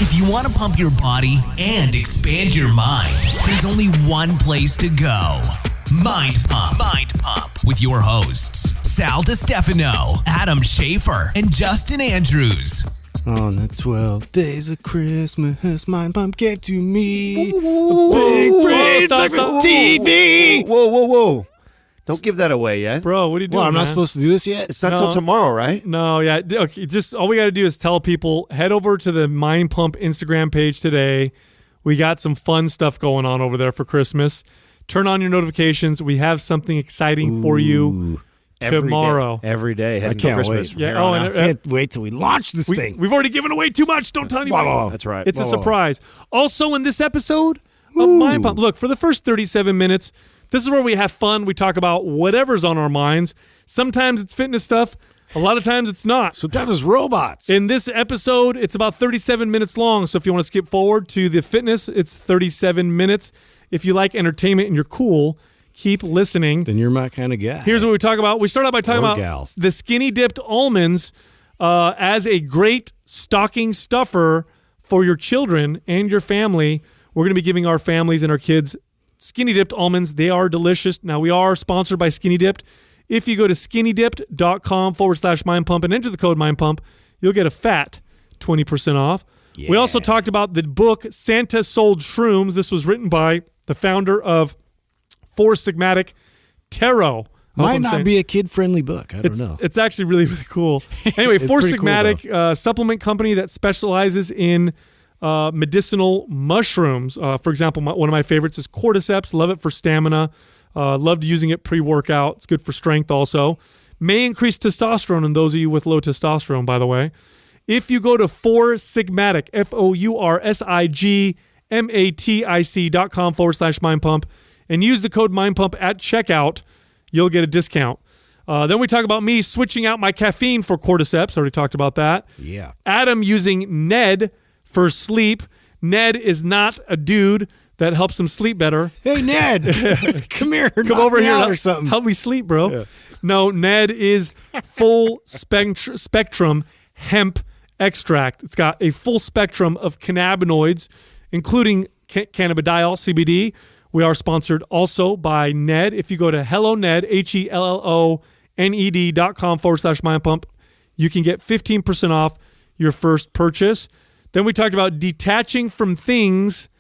If you want to pump your body and expand your mind, there's only one place to go. Mind Pump. Mind Pump with your hosts, Sal DiStefano, Adam Schaefer, and Justin Andrews. On the 12 days of Christmas, Mind Pump gave to me a big praise stop. TV. Whoa. Don't give that away yet. Bro, what are you doing, Well, I'm man? not supposed to do this yet? It's not till tomorrow, right? No, yeah. Okay, just all we got to do is tell people, head over to the Mind Pump Instagram page today. We got some fun stuff going on over there for Christmas. Turn on your notifications. We have something exciting for you tomorrow. Every day. I can't Christmas. wait. Yeah. Oh, I can't wait till we launch this thing. We've already given away too much. Don't tell anybody. Whoa. That's right. It's a surprise. Also, in this episode of Mind Pump, look, for the first 37 minutes, this is where we have fun. We talk about whatever's on our minds. Sometimes it's fitness stuff. A lot of times it's not. Sometimes it's robots. In this episode, it's about 37 minutes long. So if you want to skip forward to the fitness, it's 37 minutes. If you like entertainment and you're cool, keep listening. Then you're my kind of guy. Here's what we talk about. We start out by talking about the skinny dipped almonds as a great stocking stuffer for your children and your family. We're going to be giving our families and our kids skinny dipped almonds. They are delicious. Now, we are sponsored by Skinny Dipped. If you go to skinnydipped.com/mindpump and enter the code mindpump, you'll get a fat 20% off. Yeah. We also talked about the book Santa Sold Shrooms. This was written by the founder of Four Sigmatic Tarot. Might not be a kid-friendly book. I don't know. It's actually really, really cool. Anyway, Four Sigmatic, supplement company that specializes in medicinal mushrooms. For example, one of my favorites is cordyceps. Love it for stamina. Loved using it pre-workout. It's good for strength also. May increase testosterone in those of you with low testosterone, by the way. If you go to Four Sigmatic, FOURSIGMATIC.com/mindpump and use the code mindpump at checkout, you'll get a discount. Then we talk about me switching out my caffeine for cordyceps. Already talked about that. Yeah. Adam using Ned for sleep. Ned is not a dude that helps him sleep better. Hey, Ned, come here. Come over here or something. Help me sleep, bro. Yeah. No, Ned is full spectrum hemp extract. It's got a full spectrum of cannabinoids, including cannabidiol, CBD. We are sponsored also by Ned. If you go to HelloNed, HelloNed.com/mindpump, you can get 15% off your first purchase. Then we talked about detaching from things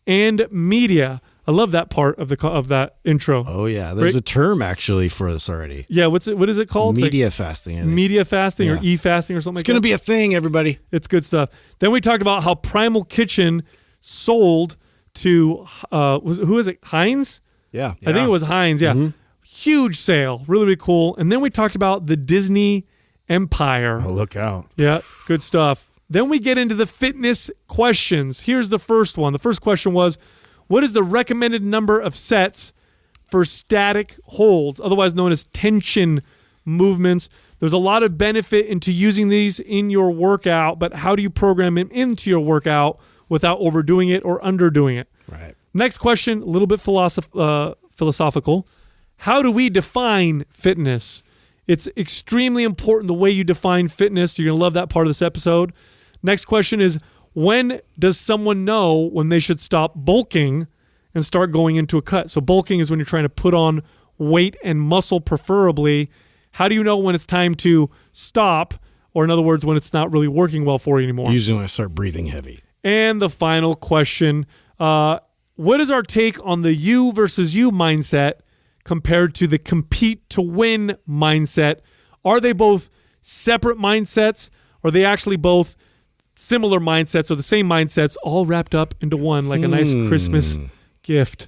and media. I love that part of that intro. Oh, yeah. There's a term actually for this already. Yeah, what is it called? Media fasting. I think. Media fasting or e-fasting or something like that. It's going to be a thing, everybody. It's good stuff. Then we talked about how Primal Kitchen sold to, who is it, Heinz? Yeah. I think it was Heinz, yeah. Mm-hmm. Huge sale. Really, really cool. And then we talked about the Disney Empire. Oh, look out. Yeah, good stuff. Then we get into the fitness questions. Here's the first one. The first question was, what is the recommended number of sets for static holds, otherwise known as tension movements? There's a lot of benefit into using these in your workout, but how do you program them into your workout without overdoing it or underdoing it? Right. Next question, a little bit philosophical. How do we define fitness? It's extremely important the way you define fitness. You're going to love that part of this episode. Next question is, when does someone know when they should stop bulking and start going into a cut? So bulking is when you're trying to put on weight and muscle preferably. How do you know when it's time to stop, or in other words, when it's not really working well for you anymore? Usually when I start breathing heavy. And the final question, what is our take on the you versus you mindset compared to the compete to win mindset? Are they both separate mindsets, or are they actually both similar mindsets or the same mindsets all wrapped up into one like a nice Christmas gift?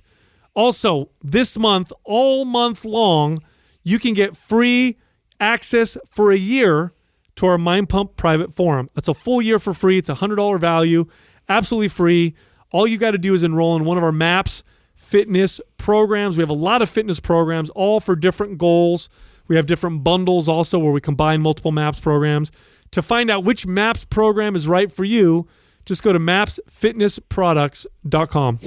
Also, this month, all month long, you can get free access for a year to our Mind Pump private forum. That's a full year for free. It's a $100 value, absolutely free. All you got to do is enroll in one of our MAPS fitness programs. We have a lot of fitness programs, all for different goals. We have different bundles also where we combine multiple MAPS programs. To find out which MAPS program is right for you, just go to mapsfitnessproducts.com.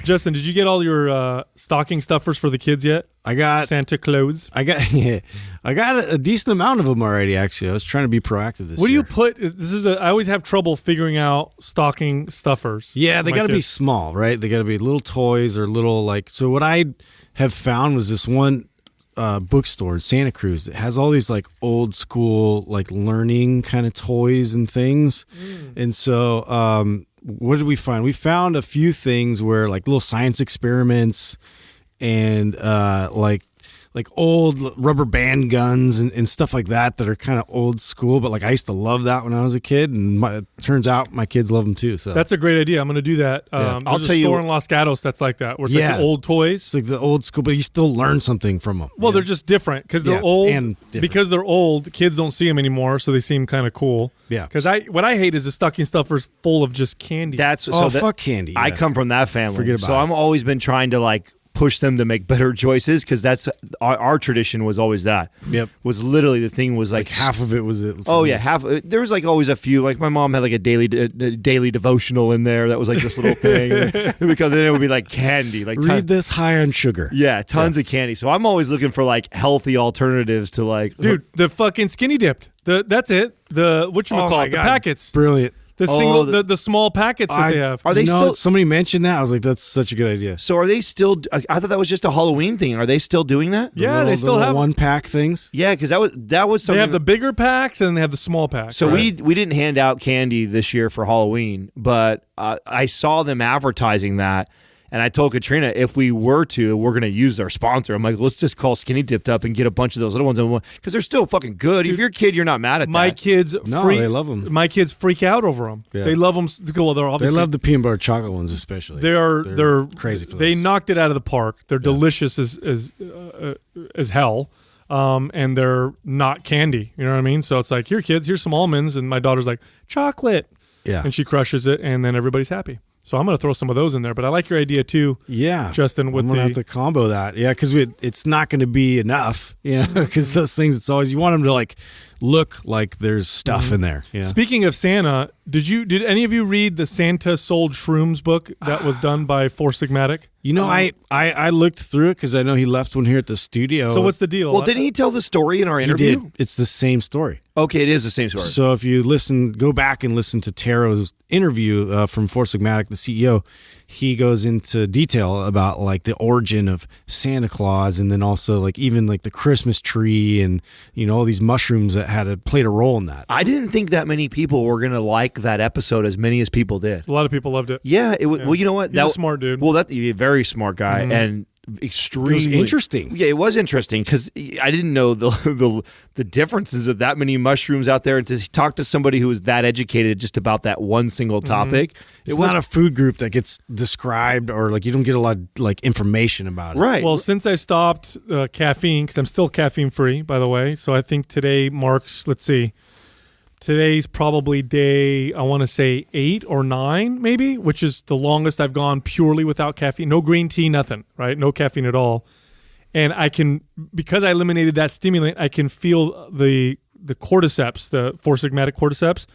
Justin, did you get all your stocking stuffers for the kids yet? I got Santa Claus. I got a decent amount of them already. Actually, I was trying to be proactive this What do year. you put? I always have trouble figuring out stocking stuffers. Yeah, they for my got to be kids. small, right? They got to be little toys or little like. So what I have found was this one bookstore in Santa Cruz that has all these like old school like learning kind of toys and things. And so what did we find? We found a few things where like little science experiments and like old rubber band guns and stuff like that are kind of old school, but like I used to love that when I was a kid, and it turns out my kids love them too. So That's a great idea. I'm going to do that. There's I'll a tell you- store in Los Gatos that's like that, where it's like the old toys. it's like the old school, but you still learn something from them. Well, they're just different because they're Yeah, old. and different. Because they're old, kids don't see them anymore, so they seem kind of cool. Yeah. Because what I hate is the stocking stuffers full of just candy. fuck candy. I yeah. come from that family, Forget about so it. I'm always been trying to like push them to make better choices because that's our tradition was always that. Yep. Was literally the thing was like half of it was it. Oh yeah, half. There was like always a few. Like my mom had like a daily devotional in there that was like this little thing because then it would be like candy, like Read this high on sugar. yeah, tons of candy. So I'm always looking for like healthy alternatives to like Dude, the fucking skinny dipped. That's it. The whatchamacallit, the packets. Brilliant. The Oh, single, the small packets that they have. Are they You know, still? Somebody mentioned that. I was like, that's such a good idea. So are they still? I thought that was just a Halloween thing. Are they still doing that? Yeah, they The still little have. one pack things. Yeah, because that was They something. have the bigger packs and they have the small packs. So right? we didn't hand out candy this year for Halloween, but I saw them advertising that, and I told Katrina if we were to, we're going to use our sponsor. I'm like, let's just call Skinny Dipped Up and get a bunch of those little ones because they're still fucking good. If you're a kid, you're not mad at my that. kids, No, they love 'em. My kids freak out over them. Yeah. They love them. Well, they're They obviously love the peanut butter chocolate ones, especially. They're crazy for They those. knocked it out of the park. They're delicious as hell, and they're not candy. You know what I mean? So it's like, here, kids, here's some almonds, and my daughter's like, chocolate, Yeah. and she crushes it, and then everybody's happy. So I'm gonna throw some of those in there. But I like your idea too, Yeah, Justin. With I'm gonna have to combo that. Yeah, because it's not going to be enough. You know, because those things, it's always you want them to like look like there's stuff in there. Yeah. Speaking of Santa, did any of you read the Santa Sold Shrooms book that was done by Four Sigmatic? You know, I looked through it because I know he left one here at the studio. So what's the deal? Well, didn't he tell the story in our he interview? did? It's the same story. Okay, it is the same story. So if you go back and listen to Taro's interview from Four Sigmatic, the CEO, he goes into detail about like the origin of Santa Claus, and then also like even like the Christmas tree, and you know all these mushrooms that played a role in that. I didn't think that many people were going to like that episode as many as people did. A lot of people loved it. Yeah, it was. Well, you know what? He's a smart dude. Well, that's a very smart guy and extremely interesting. Yeah, it was interesting because I didn't know the differences of that many mushrooms out there, and to talk to somebody who was that educated just about that one single topic. It's not a food group that gets described, or like you don't get a lot of like information about it. Right. Well, since I stopped caffeine, because I'm still caffeine free, by the way, so I think today marks, let's see, today's probably day, I want to say 8 or 9 maybe, which is the longest I've gone purely without caffeine. No green tea, nothing, right? No caffeine at all. And I can, because I eliminated that stimulant, I can feel the cordyceps, the Four Sigmatic cordyceps,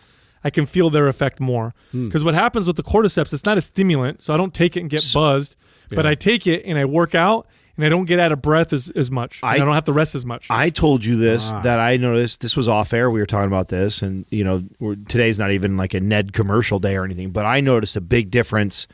I can feel their effect more. Because what happens with the cordyceps, it's not a stimulant, so I don't take it and get buzzed, but I take it and I work out, and I don't get out of breath as much. I don't have to rest as much. I told you this, that I noticed. This was off air. We were talking about this, and you know, today's not even like a Ned commercial day or anything, but I noticed a big difference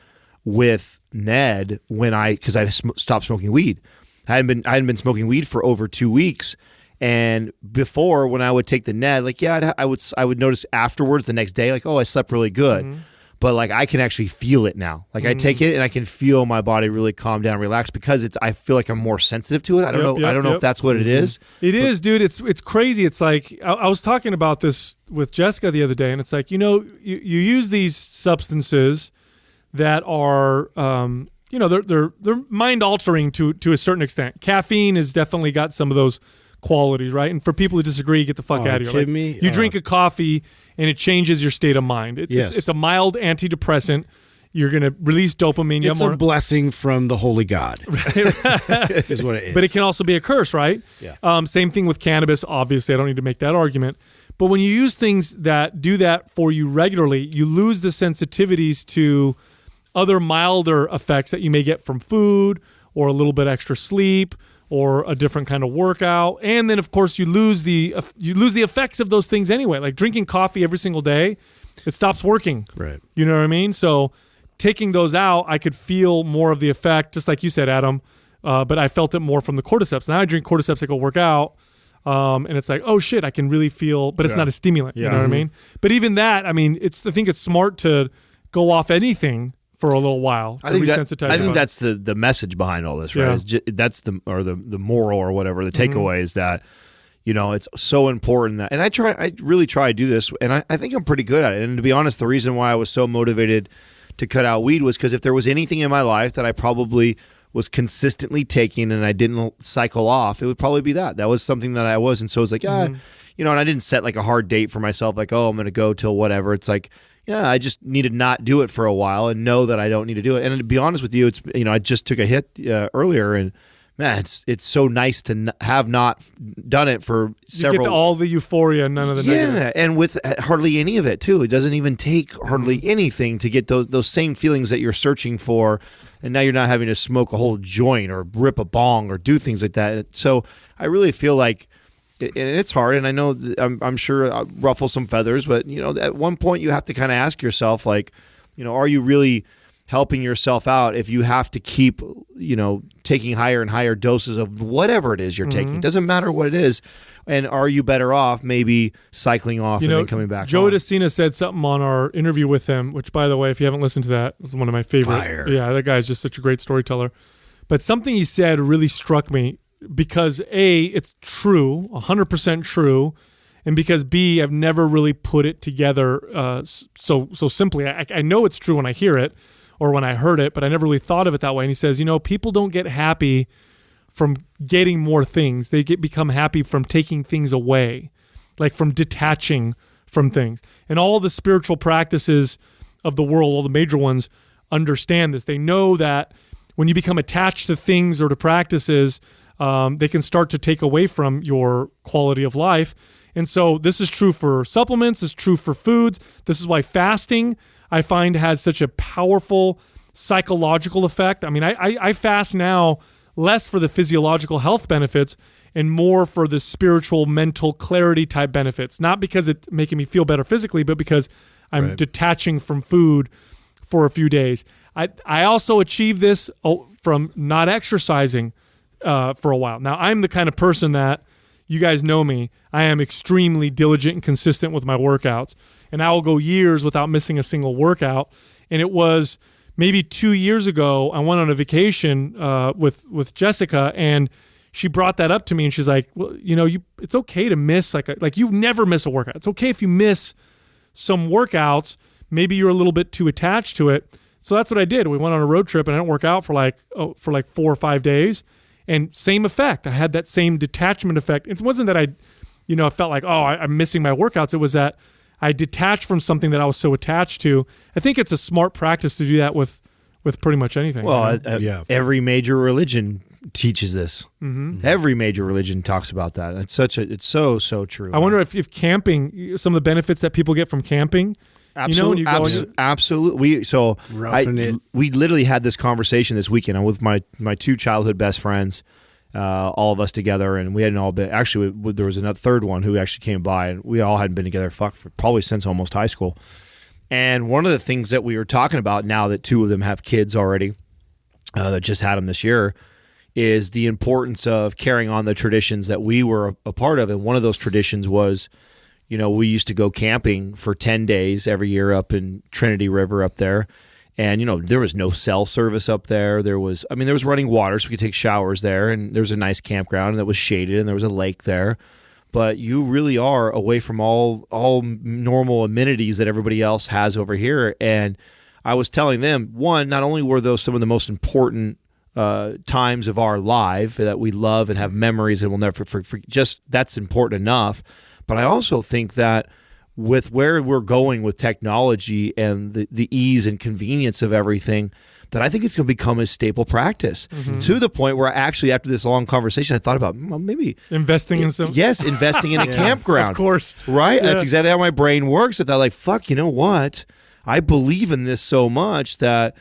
with Ned because I stopped smoking weed. I hadn't been smoking weed for over 2 weeks. And before, when I would take the Ned, like, yeah, I would notice afterwards the next day, like, oh, I slept really good. But like, I can actually feel it now. Like, I take it and I can feel my body really calm down, relax, because I feel like I'm more sensitive to it. I don't know if that's what it is. It is, dude. It's crazy. It's like I was talking about this with Jessica the other day, and it's like, you know, you use these substances that are they're mind altering to a certain extent. Caffeine has definitely got some of those qualities, right? And for people who disagree, get the fuck out of here. kidding me? You drink a coffee and it changes your state of mind. It's a mild antidepressant. You're going to release dopamine. It's a blessing from the holy God, is what it is. But it can also be a curse, right? Yeah. Same thing with cannabis. Obviously, I don't need to make that argument. But when you use things that do that for you regularly, you lose the sensitivities to other milder effects that you may get from food or a little bit extra sleep or a different kind of workout. And then, of course, you lose the effects of those things anyway. Like drinking coffee every single day, it stops working. Right. You know what I mean? So taking those out, I could feel more of the effect, just like you said, Adam. But I felt it more from the cordyceps. Now I drink cordyceps to go work out. And it's like, oh shit, I can really feel, but it's not a stimulant. You know what I mean? But even that, I mean, I think it's smart to go off anything for a little while. I think that's the message behind all this, right? Yeah. That's the moral or whatever, the takeaway is that, it's so important that, and I really try to do this, and I think I'm pretty good at it. And to be honest, the reason why I was so motivated to cut out weed was because if there was anything in my life that I probably was consistently taking and I didn't cycle off, it would probably be that. That was something that I was. And so it was like, and I didn't set like a hard date for myself, like, oh, I'm going to go till whatever. It's like, I just need to not do it for a while and know that I don't need to do it. And to be honest with you, it's, I just took a hit earlier, and man, it's so nice to have not done it for several. You get all the euphoria, none of the negatives. Yeah, and with hardly any of it too. It doesn't even take hardly anything to get those same feelings that you're searching for. And now you're not having to smoke a whole joint or rip a bong or do things like that. So I really feel like, and it's hard, and I know I'm sure I'll ruffle some feathers, but at one point you have to kind of ask yourself, like, are you really helping yourself out if you have to keep taking higher and higher doses of whatever it is you're taking? It doesn't matter what it is. And are you better off maybe cycling off and then coming back? Joe DeCina said something on our interview with him, which, by the way, if you haven't listened to that, it's one of my favorite. Fire. Yeah, that guy is just such a great storyteller. But something he said really struck me because A, it's true, 100% true, and because B, I've never really put it together so simply. I know it's true when I hear it or when I heard it, but I never really thought of it that way. And he says, people don't get happy from getting more things. They become happy from taking things away, like from detaching from things. And all the spiritual practices of the world, all the major ones, understand this. They know that when you become attached to things or to practices, they can start to take away from your quality of life. And so this is true for supplements, it's true for foods. This is why fasting, I find, has such a powerful psychological effect. I mean, I fast now less for the physiological health benefits and more for the spiritual, mental clarity type benefits. Not because it's making me feel better physically, but because I'm detaching from food for a few days. I also achieve this from not exercising for a while. Now, I'm the kind of person that, you guys know me, I am extremely diligent and consistent with my workouts. And I will go years without missing a single workout. And it was maybe 2 years ago, I went on a vacation with Jessica, and she brought that up to me, and she's like, well, it's okay to miss, like you never miss a workout. It's okay if you miss some workouts. Maybe you're a little bit too attached to it. So that's what I did. We went on a road trip, and I didn't work out for like 4 or 5 days, and same effect. I had that same detachment effect. It wasn't that I felt like, I'm missing my workouts. It was that I detached from something that I was so attached to. I think it's a smart practice to do that with pretty much anything. Well, every major religion teaches this. Every major religion talks about that. It's so true. I wonder if camping, some of the benefits that people get from camping. Absolutely, absolutely. We literally had this conversation this weekend. I'm with my two childhood best friends. All of us together, and we hadn't all been. Actually, there was another third one who actually came by, and we all hadn't been together for probably since almost high school. And one of the things that we were talking about, now that two of them have kids already, that just had them this year, is the importance of carrying on the traditions that we were a part of. And one of those traditions was, we used to go camping for 10 days every year up in Trinity River up there. And, there was no cell service up there. There was running water, so we could take showers there. And there was a nice campground that was shaded, and there was a lake there. But you really are away from all normal amenities that everybody else has over here. And I was telling them, one, not only were those some of the most important times of our life that we love and have memories and we'll never forget, just that's important enough. But I also think that with where we're going with technology and the ease and convenience of everything, that I think it's going to become a staple practice to the point where actually after this long conversation, I thought about maybe investing in some. Yes, investing in a campground. Of course. Right? Yeah. That's exactly how my brain works. I thought, like, fuck, you know what? I believe in this so much that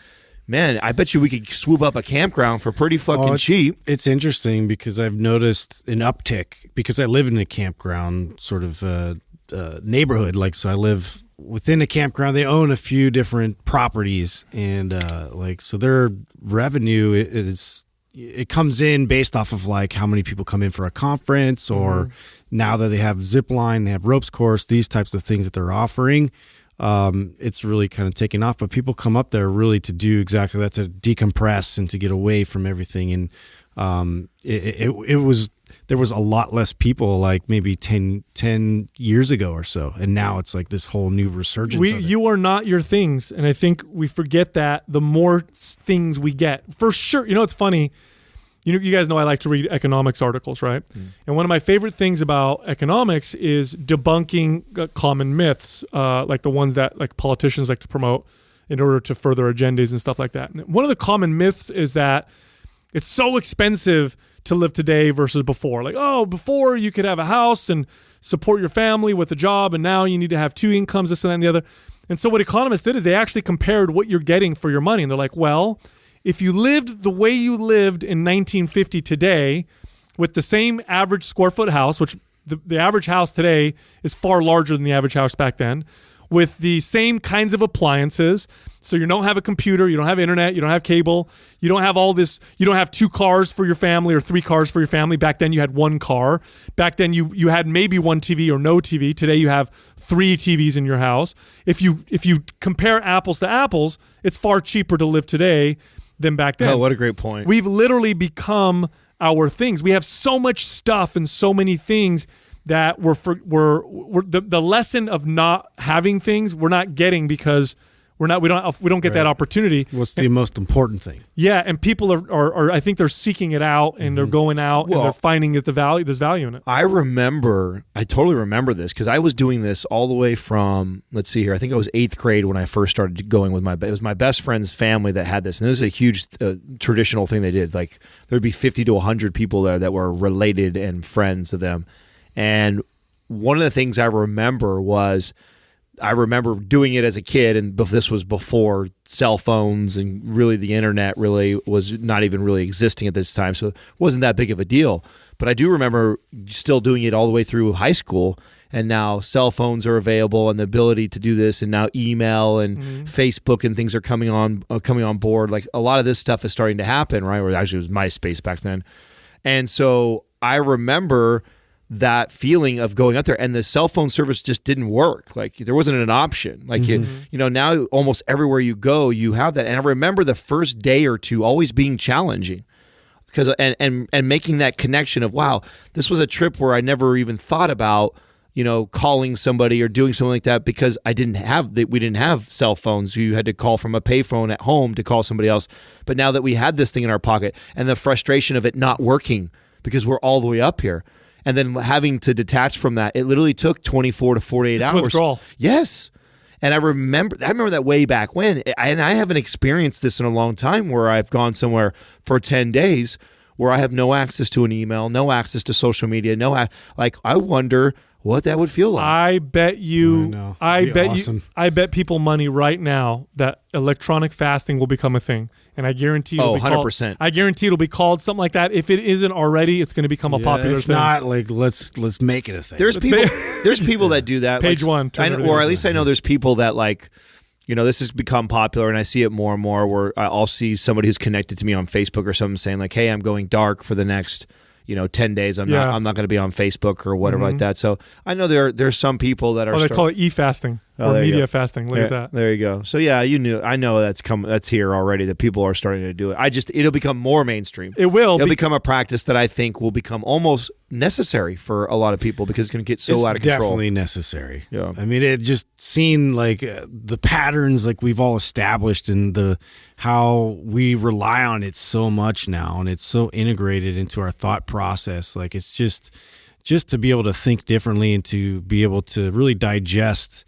man, I bet you we could swoop up a campground for pretty fucking cheap. It's interesting because I've noticed an uptick because I live in a campground sort of neighborhood. Like, so I live within a campground. They own a few different properties, and so their revenue it comes in based off of like how many people come in for a conference, or now that they have zip line, they have ropes course, these types of things that they're offering. It's really kind of taking off, but people come up there really to do exactly that, to decompress and to get away from everything. And there was a lot less people like maybe 10 years ago or so, and now it's like this whole new resurgence. You are not your things, and I think we forget that the more things we get, for sure. You know, it's funny. You guys know I like to read economics articles, right? And one of my favorite things about economics is debunking common myths, like the ones that like politicians like to promote in order to further agendas and stuff like that. And one of the common myths is that it's so expensive to live today versus before. Like, oh, before you could have a house and support your family with a job, and now you need to have two incomes, this and that and the other. And so what economists did is they actually compared what you're getting for your money. And they're like, well, if you lived the way you lived in 1950 today with the same average square foot house, which the average house today is far larger than the average house back then, with the same kinds of appliances. So you don't have a computer, you don't have internet, you don't have cable, you don't have all this, you don't have 2 cars for your family or 3 cars for your family. Back then you had 1 car. Back then you had maybe 1 TV or no TV. Today you have 3 TVs in your house. If you compare apples to apples, it's far cheaper to live today than back then. Oh, what a great point. We've literally become our things. We have so much stuff and so many things that we're the lesson of not having things we're not getting because we don't get that opportunity. What's the most important thing? Yeah, and people are I think they're seeking it out, and they're going out and they're finding that there's value in it. I totally remember this because I was doing this all the way from, let's see here, I think I was 8th grade when I first started going with it was my best friend's family that had this, and this is a huge traditional thing they did. Like there'd be 50 to 100 people there that were related and friends of them. And one of the things I remember doing it as a kid, and this was before cell phones and really the internet really was not even really existing at this time, so it wasn't that big of a deal. But I do remember still doing it all the way through high school, and now cell phones are available and the ability to do this, and now email and Facebook and things are coming on board. Like a lot of this stuff is starting to happen, right? Or actually it was MySpace back then. And so I remember that feeling of going out there, and the cell phone service just didn't work. Like there wasn't an option. Like now almost everywhere you go, you have that. And I remember the first day or two always being challenging because and making that connection of, wow, this was a trip where I never even thought about, calling somebody or doing something like that because we didn't have cell phones. You had to call from a payphone at home to call somebody else. But now that we had this thing in our pocket, and the frustration of it not working because we're all the way up here, and then having to detach from that, it literally took 24 to 48 hours. Withdrawal. Yes. And I remember that way back when, and I haven't experienced this in a long time where I've gone somewhere for 10 days where I have no access to an email, no access to social media, I wonder what that would feel like. I bet people money right now that electronic fasting will become a thing. And I guarantee it'll be 100%. I guarantee it'll be called something like that. If it isn't already, it's going to become a popular if thing. If not, like let's make it a thing. There's people that do that. Page one. Or at least I know there's people that this has become popular, and I see it more and more where I'll see somebody who's connected to me on Facebook or something saying like, hey, I'm going dark for the next 10 days. I'm not going to be on Facebook or whatever like that. So I know there's some people that are. They call it e-fasting or media fasting. Look at that. There you go. So yeah, I know that's here already. That people are starting to do it. It'll become more mainstream. It'll become a practice that I think will become almost necessary for a lot of people because it's going to get so out of control. Definitely necessary. Yeah. I mean, it just seen like the patterns like we've all established and how we rely on it so much now, and it's so integrated into our thought process. Like it's just to be able to think differently and to be able to really digest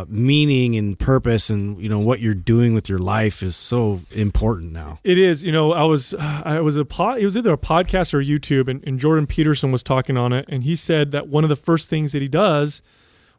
meaning and purpose, and what you're doing with your life is so important now. It is. It was either a podcast or YouTube, and Jordan Peterson was talking on it, and he said that one of the first things that he does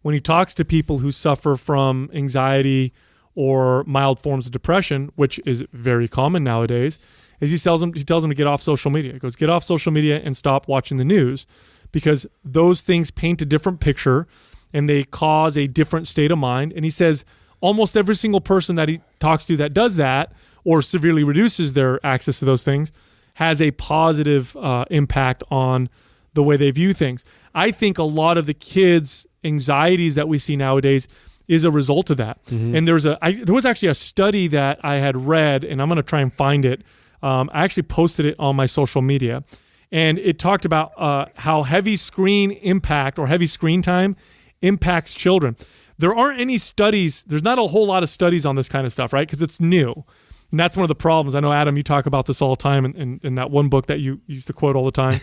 when he talks to people who suffer from anxiety or mild forms of depression, which is very common nowadays, is he tells them to get off social media. He goes, get off social media and stop watching the news, because those things paint a different picture and they cause a different state of mind. And he says almost every single person that he talks to that does that or severely reduces their access to those things has a positive impact on the way they view things. I think a lot of the kids' anxieties that we see nowadays is a result of that. And there was actually a study that I had read, and I'm going to try and find it. I actually posted it on my social media, and it talked about how heavy screen impact or heavy screen time impacts children. There aren't any studies. There's not a whole lot of studies on this kind of stuff, right? Because it's new. And that's one of the problems. I know, Adam, you talk about this all the time in that one book that you used to quote all the time,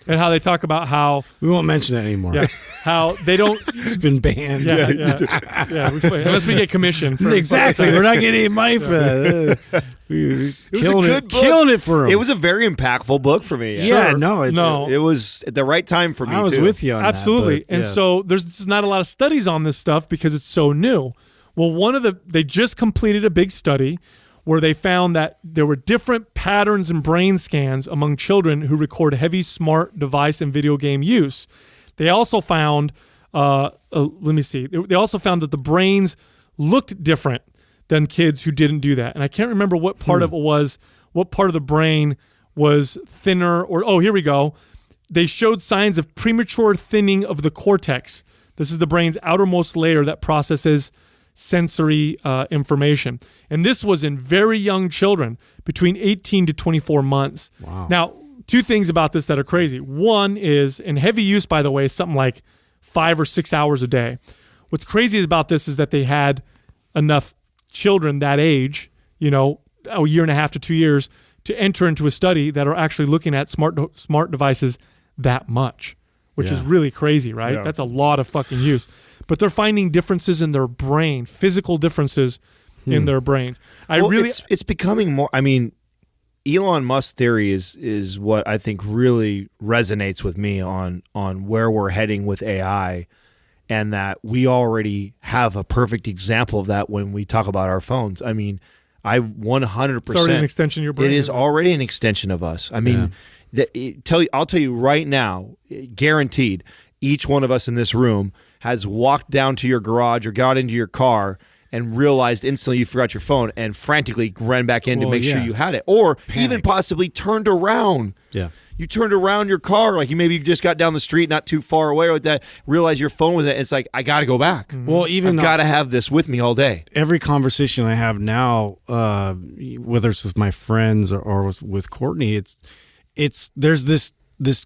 and how they talk about how... We won't mention that anymore. Yeah, how they don't... It's been banned. Yeah. Unless we get commission. Exactly. We're not getting any money for that. Killing it for him. It was a very impactful book for me. Yeah, It was at the right time for me, I was too. with you on Absolutely. that. Absolutely. So there's not a lot of studies on this stuff because it's so new. Well, they just completed a big study where they found that there were different patterns in brain scans among children who record heavy smart device and video game use. They also found, They also found that the brains looked different than kids who didn't do that. And I can't remember what part of it was, what part of the brain was thinner here we go. They showed signs of premature thinning of the cortex. This is the brain's outermost layer that processes sensory information. And this was in very young children between 18 to 24 months. Wow. Now, two things about this that are crazy. One is, and heavy use, by the way, is something like 5 or 6 hours a day. What's crazy about this is that they had enough children that age, a year and a half to 2 years, to enter into a study that are actually looking at smart devices that much, which is really crazy, right? Yeah. That's a lot of fucking use. But they're finding differences in their brain, physical differences in their brains. It's becoming more. I mean, Elon Musk's theory is what I think really resonates with me on where we're heading with AI, and that we already have a perfect example of that when we talk about our phones. I mean, I 100%. It's already an extension of your brain. It is already an extension of us. I mean, I'll tell you right now, guaranteed, each one of us in this room has walked down to your garage or got into your car and realized instantly you forgot your phone and frantically ran back in to make sure you had it. Or even possibly turned around. Yeah. You turned around your car, like you just got down the street not too far away with that, realized your phone was it. It's like, I got to go back. Well, I've got to have this with me all day. Every conversation I have now, whether it's with my friends or with Courtney, there's this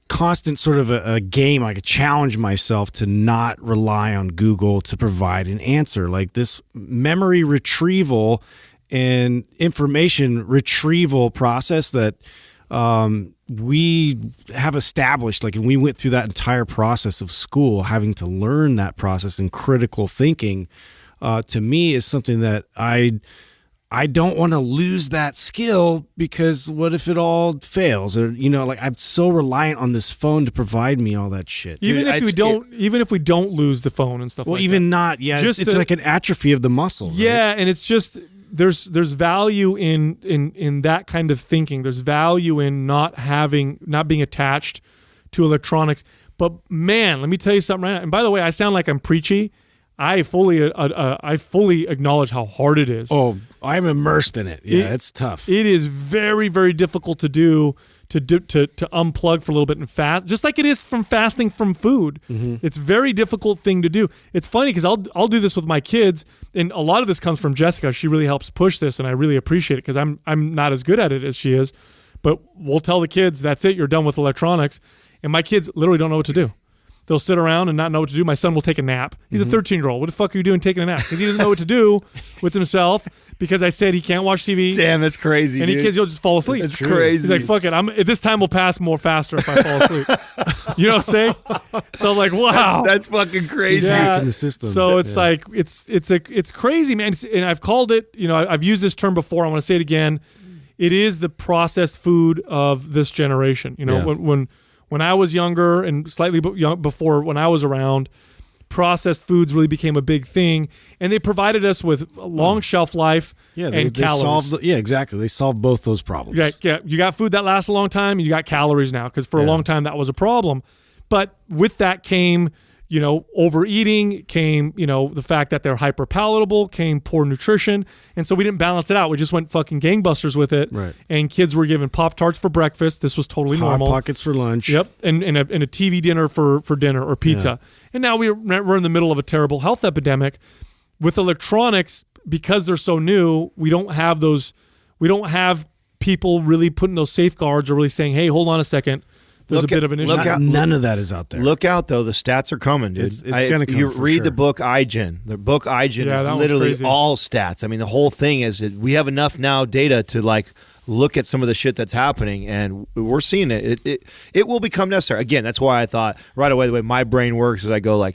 constant sort of a game. I could challenge myself to not rely on Google to provide an answer. Like this memory retrieval and information retrieval process that we have established, and we went through that entire process of school, having to learn that process and critical thinking, to me is something that I don't want to lose that skill, because what if it all fails? Or I'm so reliant on this phone to provide me all that shit. Even if we don't lose the phone and stuff. Well, like even that. not. Yeah, it's like an atrophy of the muscle. Right? Yeah, and it's just there's value in that kind of thinking. There's value in not being attached to electronics. But man, let me tell you something right now. And by the way, I sound like I'm preachy. I fully acknowledge how hard it is. Oh, I'm immersed in it. Yeah, it's tough. It is very, very difficult to do to unplug for a little bit and fast, just like it is from fasting from food. Mm-hmm. It's a very difficult thing to do. It's funny because I'll do this with my kids, and a lot of this comes from Jessica. She really helps push this, and I really appreciate it because I'm not as good at it as she is. But we'll tell the kids, that's it, you're done with electronics, and my kids literally don't know what to do. They'll sit around and not know what to do. My son will take a nap. He's a 13-year-old. What the fuck are you doing taking a nap? Because he doesn't know what to do with himself because I said he can't watch TV. Damn, that's crazy, and dude. You'll just fall asleep. That's crazy. He's like, fuck it. This time will pass more faster if I fall asleep. You know what I'm saying? So I'm like, wow. That's fucking crazy. Yeah. In the system. So it's like, it's crazy, man. And I've called it, I've used this term before. I want to say it again. It is the processed food of this generation. When I was younger and slightly before when I was around, processed foods really became a big thing, and they provided us with a long shelf life and calories. Exactly. They solved both those problems. Yeah, you got food that lasts a long time, and you got calories now, because for a long time that was a problem. But with that came, overeating, came, the fact that they're hyper palatable, came poor nutrition. And so we didn't balance it out. We just went fucking gangbusters with it. Right. And kids were given Pop-Tarts for breakfast. This was totally Hot normal. Pockets for lunch. Yep. And a TV dinner for dinner or pizza. And now we're in the middle of a terrible health epidemic. With electronics, because they're so new, we don't have people really putting those safeguards or really saying, hey, hold on a second. There's a bit of an issue. None of that is out there. Look out, though. The stats are coming, dude. It's going to come. You for read sure. the book iGen. The book iGen is literally all stats. I mean, the whole thing is that we have enough now data to look at some of the shit that's happening, and we're seeing it. It will become necessary. Again, that's why I thought right away, the way my brain works is I go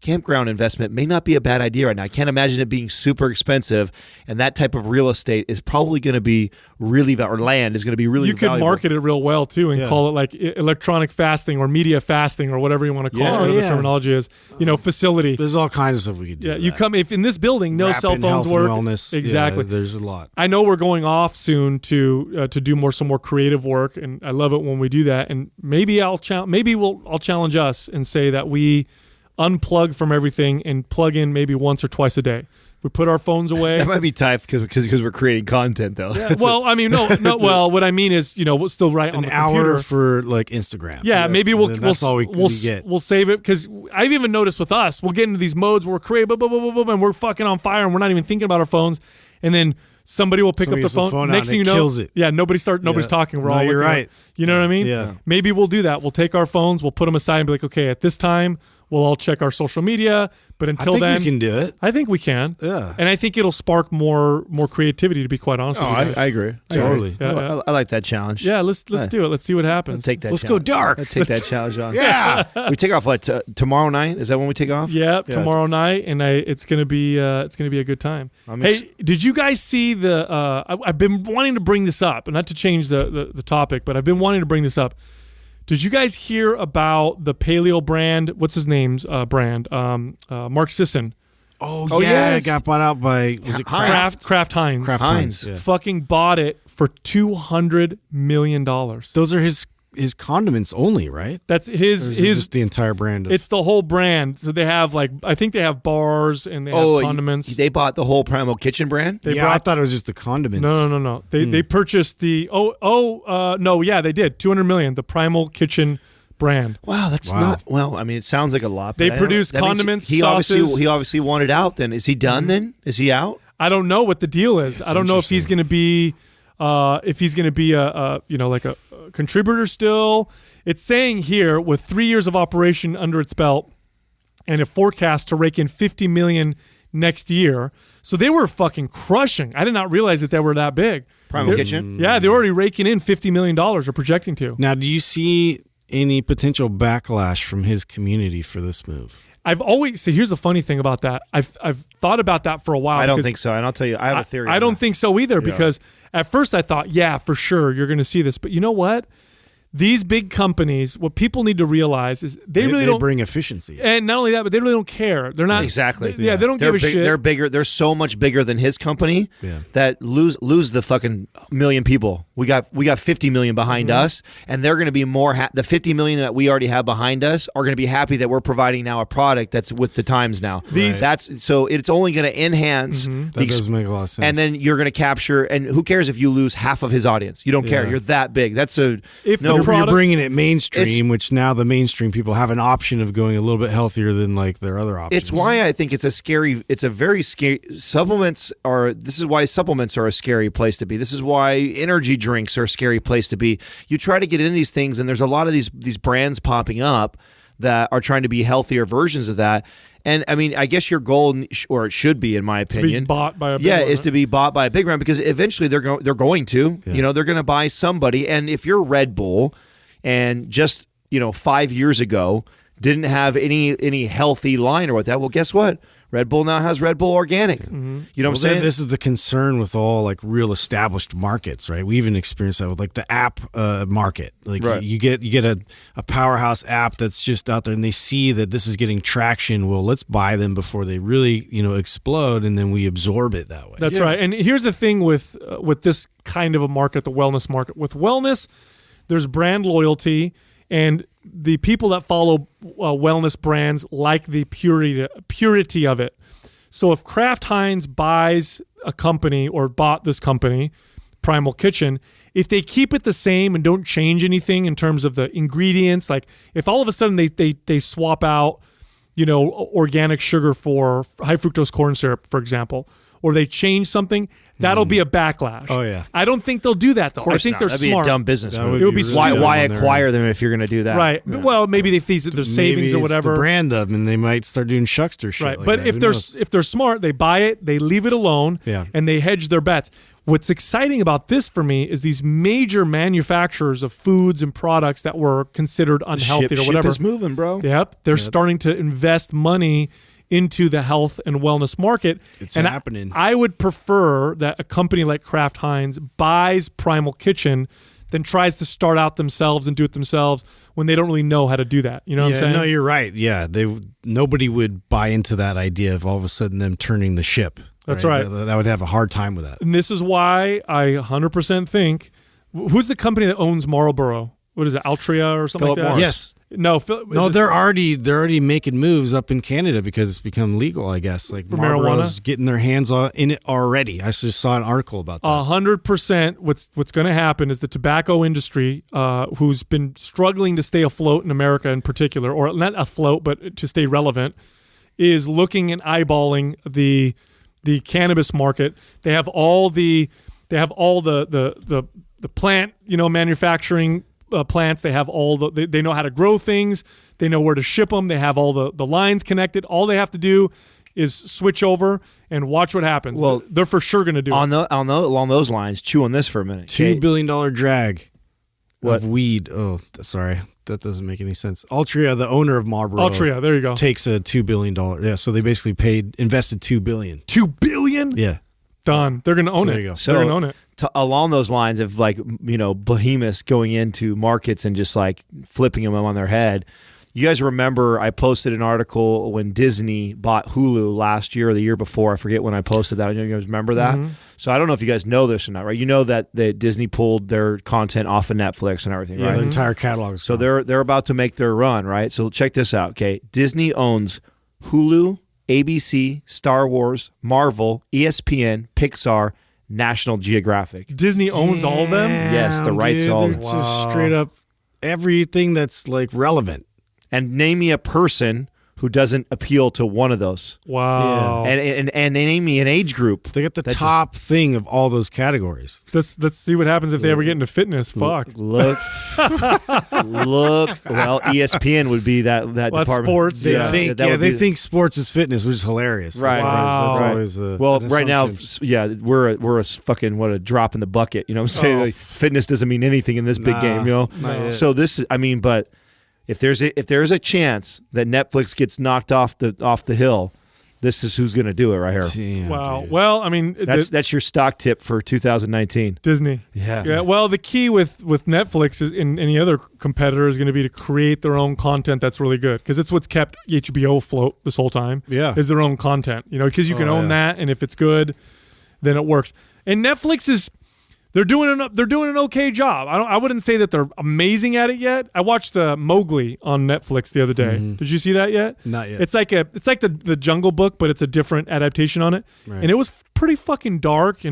campground investment may not be a bad idea right now. I can't imagine it being super expensive, and that type of real estate is probably going to be really or land is going to be really valuable. You could market it real well too and call it like electronic fasting or media fasting or whatever you want to call it, whatever the terminology is. Facility. There's all kinds of stuff we could do. Yeah, you come if in this building no cell phones work. Wellness. Exactly. Yeah, there's a lot. I know we're going off soon to do some more creative work, and I love it when we do that. And maybe I'll challenge us and say that we unplug from everything and plug in maybe once or twice a day. We put our phones away. That might be tough because we're creating content, though. Yeah, well, what I mean is, we'll still write on the computer. An hour for Instagram. Yeah, maybe we'll we'll save it, because I've even noticed with us, we'll get into these modes where we're creative, and we're fucking on fire, and we're not even thinking about our phones, and then somebody will pick up the phone. Next thing you know, kills it. Yeah, nobody's talking. We're all you're looking right. up. You know what I mean? Yeah. Maybe we'll do that. We'll take our phones, we'll put them aside, and be like, okay, at this time, we'll all check our social media. But until then, we can do it. I think we can. Yeah. And I think it'll spark more creativity, to be quite honest with you guys. I agree. Totally. Yeah. I like that challenge. Yeah, let's do it. Let's see what happens. Take that. Let's go dark. Take that challenge on. Yeah. We take off tomorrow night? Is that when we take off? Yeah, tomorrow night, and it's gonna be a good time. Hey, did you guys see the? I've been wanting to bring this up, and not to change the topic, but I've been wanting to bring this up. Did you guys hear about the paleo brand? What's his name's brand? Mark Sisson. Oh yeah, it got bought out by Kraft Heinz. Kraft Heinz. Yeah. Fucking bought it for $200 million. Those are his condiments only, right? That's his just the entire brand. It's the whole brand. So they have I think they have bars and they have condiments. They bought the whole Primal Kitchen brand? I thought it was just the condiments. No. They purchased the they did $200 million. The Primal Kitchen brand. Wow, that's not well. I mean, it sounds like a lot. They produce condiments. Sauces. He obviously wanted out. Then is he done? Then is he out? I don't know what the deal is. I don't know if he's going to be a contributor still. It's saying here, with 3 years of operation under its belt and a forecast to rake in $50 million next year. So they were fucking crushing. I did not realize that they were that big. Primal Kitchen? Yeah, they're already raking in $50 million or projecting to. Now, do you see any potential backlash from his community for this move? Here's the funny thing about that. I've thought about that for a while. I don't think so. And I'll tell you, I have a theory. I don't think so either, because at first I thought, yeah, for sure, you're going to see this. But you know what? These big companies, what people need to realize is they really don't bring efficiency. And not only that, but they really don't care. They're not exactly. They don't give a shit. They're bigger. They're so much bigger than his company that lose the fucking million people. We got 50 million behind us, and they're going to be more. The 50 million that we already have behind us are going to be happy that we're providing now a product that's with the times now. So it's only going to enhance. That does make a lot of sense. And then you're going to capture. And who cares if you lose half of his audience? You don't care. You're that big. That's a you're bringing it mainstream, which now the mainstream people have an option of going a little bit healthier than like their other options. It's why I think it's a very scary. This is why supplements are a scary place to be. This is why energy drinks are a scary place to be. You try to get into these things, and there's a lot of these brands popping up that are trying to be healthier versions of that. And I mean, I guess your goal, or it should be, in my opinion, to be bought by a big one, is to be bought by a big brand, because eventually they're going to. Yeah. They're going to buy somebody. And if you're Red Bull, and just 5 years ago didn't have any healthy line or what that, well, guess what? Red Bull now has Red Bull Organic. Mm-hmm. You know what I'm saying? This is the concern with all like real established markets, right? We even experienced that with like the app market. Like Right. you get a powerhouse app that's just out there, and they see that this is getting traction. Well, let's buy them before they really explode, and then we absorb it that way. That's right. And here's the thing with this kind of a market, the wellness market. With wellness, there's brand loyalty, and the people that follow wellness brands like the purity of it. So if Kraft Heinz buys a company or bought this company, Primal Kitchen, if they keep it the same and don't change anything in terms of the ingredients, like if all of a sudden they swap out, organic sugar for high fructose corn syrup, for example, or they change something, that'll be a backlash. Oh, yeah. I don't think they'll do that, though. I think they're That'd smart. be a dumb business That move. would It would be be really stupid. Why dumb on acquire them if you're going to do that? Right. Yeah. Well, maybe they think that there's savings Maybe or it's whatever. the brand of them, and they might start doing Shuckster shit. Right, like but that. if Who they're knows? if they're smart, they buy it, they leave it alone, Yeah. and they hedge their bets. What's exciting about this for me is these major manufacturers of foods and products that were considered unhealthy or whatever. Ship is moving, bro. Yep, they're starting to invest money into the health and wellness market. It's and happening. I would prefer that a company like Kraft Heinz buys Primal Kitchen than tries to start out themselves and do it themselves when they don't really know how to do that. You know what I'm saying? No, you're right. Yeah, nobody would buy into that idea of all of a sudden them turning the ship. That's right. That would have a hard time with that. And this is why I 100% think, who's the company that owns Marlboro? What is it, Altria or something Philip like that? Morris. Yes. No, They're already making moves up in Canada because it's become legal, I guess. Like For Marlboro's marijuana? getting their hands in it already. I just saw an article about that. 100%. What's going to happen is the tobacco industry, who's been struggling to stay afloat in America in particular, or not afloat, but to stay relevant, is looking and eyeballing the cannabis market. They have all the plant, manufacturing plants. They have all they know how to grow things. They know where to ship them. They have all the lines connected. All they have to do is switch over and watch what happens. Well, they're for sure going to do it. Along those lines, chew on this for a minute. $2 billion drag What? of weed. Oh, sorry. That doesn't make any sense. Altria, the owner of Marlboro, Altria, there you go. takes a $2 billion. Yeah, so they basically invested $2 billion. $2 billion? Yeah. Done. They're going to own So it. there you go. They're going to own it. Along those lines of behemoths going into markets and just like flipping them on their head. You guys remember I posted an article when Disney bought Hulu last year or the year before. I forget when I posted that. You guys remember that? Mm-hmm. So I don't know if you guys know this or not, right? You know that Disney pulled their content off of Netflix and everything, Yeah, right? the entire catalog. is So gone. they're about to make their run, right? So check this out, okay? Disney owns Hulu, ABC, Star Wars, Marvel, ESPN, Pixar, National Geographic. Disney owns all of them? Yes, the rights Dude, to all they're of it. just straight up everything that's like relevant. And name me a person who doesn't appeal to one of those. Wow. And name me an age group. They got the top thing of all those categories. Let's see what happens if they ever get into fitness. Fuck. Look. Well, ESPN would be that Well, that's department. sports, They yeah. think that would they be- think sports is fitness, which is hilarious. Right. That's Wow. always the Well, an right now, assumption. yeah, we're a fucking a drop in the bucket. You know what I'm saying? Oh. Like, fitness doesn't mean anything in this big Nah, game. You know. not yet. So this is, but if there's a chance that Netflix gets knocked off the hill, this is who's going to do it right here. Damn, Wow. dude. Well, I mean, That's your stock tip for 2019. Disney. Yeah. Yeah. Well, the key with Netflix is, and any other competitor is going to be to create their own content that's really good, because it's what's kept HBO afloat this whole time. Yeah. Is their own content. Because you can own yeah. that, and if it's good, then it works. And Netflix is. They're doing an okay job. I wouldn't say that they're amazing at it yet. I watched Mowgli on Netflix the other day. Did you see that yet? Not yet. It's like the Jungle Book, but it's a different adaptation on it. Right. And it was pretty fucking dark,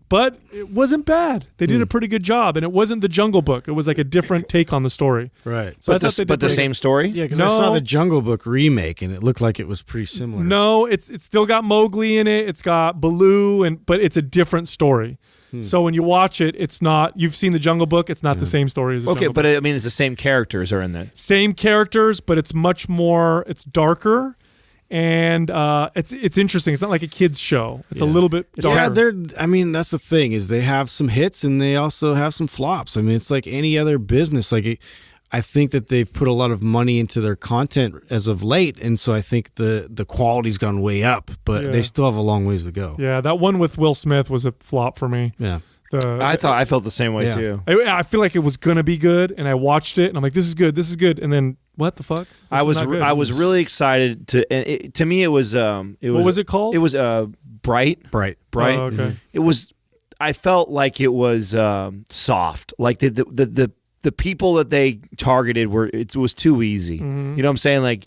but it wasn't bad. They did a pretty good job, and it wasn't the Jungle Book. It was like a different take on the story. Right. So I But thought they did the pretty same story. Yeah, because I saw No. the Jungle Book remake, and it looked like it was pretty similar. No, it's still got Mowgli in it. It's got Baloo, but it's a different story. So when you watch it, it's not. You've seen the Jungle Book. It's not the same story as the Okay, Jungle but Book. I mean, it's the same characters are in that. Same characters, but it's much more. It's darker, and it's interesting. It's not like a kids show. It's a little bit darker. That's the thing is they have some hits and they also have some flops. I mean, it's like any other business. Like, I think that they've put a lot of money into their content as of late, and so I think the quality's gone way up, but they still have a long ways to go. Yeah, that one with Will Smith was a flop for me. Yeah. I felt the same way too. I feel like it was gonna be good, and I watched it, and I'm like, this is good, and then what the fuck? I was really excited to me it was what was it called? It was Bright. Oh, okay. It was. I felt like it was soft. Like the people that they targeted was too easy. Mm-hmm. You know what I'm saying? Like,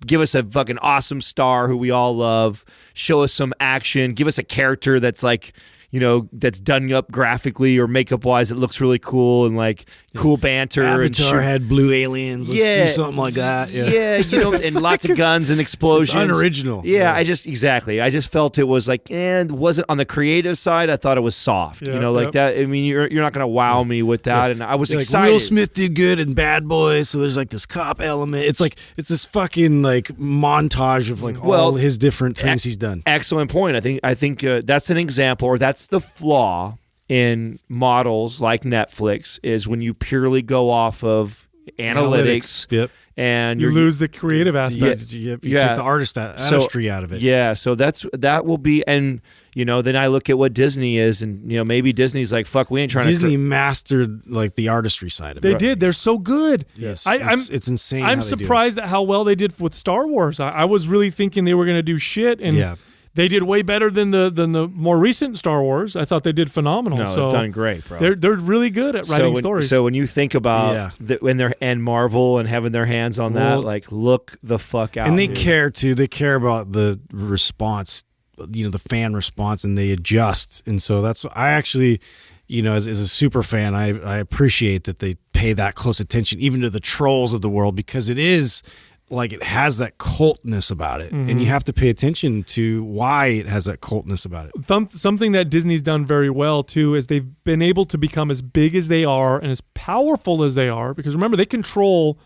give us a fucking awesome star who we all love. Show us some action. Give us a character that's like, that's done up graphically or makeup wise. It looks really cool and like cool banter. Avatar had blue aliens. Let's do something like that. Yeah, and lots of guns and explosions. It's unoriginal. Yeah, I just felt it was like, and wasn't on the creative side. I thought it was soft. That. I mean, you're not going to wow me with that. And I was excited. Like Will Smith did good in Bad Boys, so there's like this cop element. It's like this fucking like montage of like all his different things he's done. Excellent point. I think that's an example, or that's the flaw in models like Netflix, is when you purely go off of analytics. Yep. And you lose the creative aspect. You take the artistry out of it. Yeah, so that will be, and then I look at what Disney is, and maybe Disney's like, fuck, we ain't trying Disney mastered like the artistry side of it. They did. They're so good. Yes, it's insane. I'm surprised at how well they did with Star Wars. I was really thinking they were going to do shit, and they did way better than the more recent Star Wars. I thought they did phenomenal. No, they've done great, bro. They're really good at writing stories. So when you think about when Marvel and having their hands on that, like, look the fuck out. And they care too. They care about the response, the fan response, and they adjust. And so that's what I actually, as a super fan, I appreciate that they pay that close attention, even to the trolls of the world, because it is. Like, it has that cultness about it, and you have to pay attention to why it has that cultness about it. Something that Disney's done very well too is they've been able to become as big as they are and as powerful as they are, because remember, they control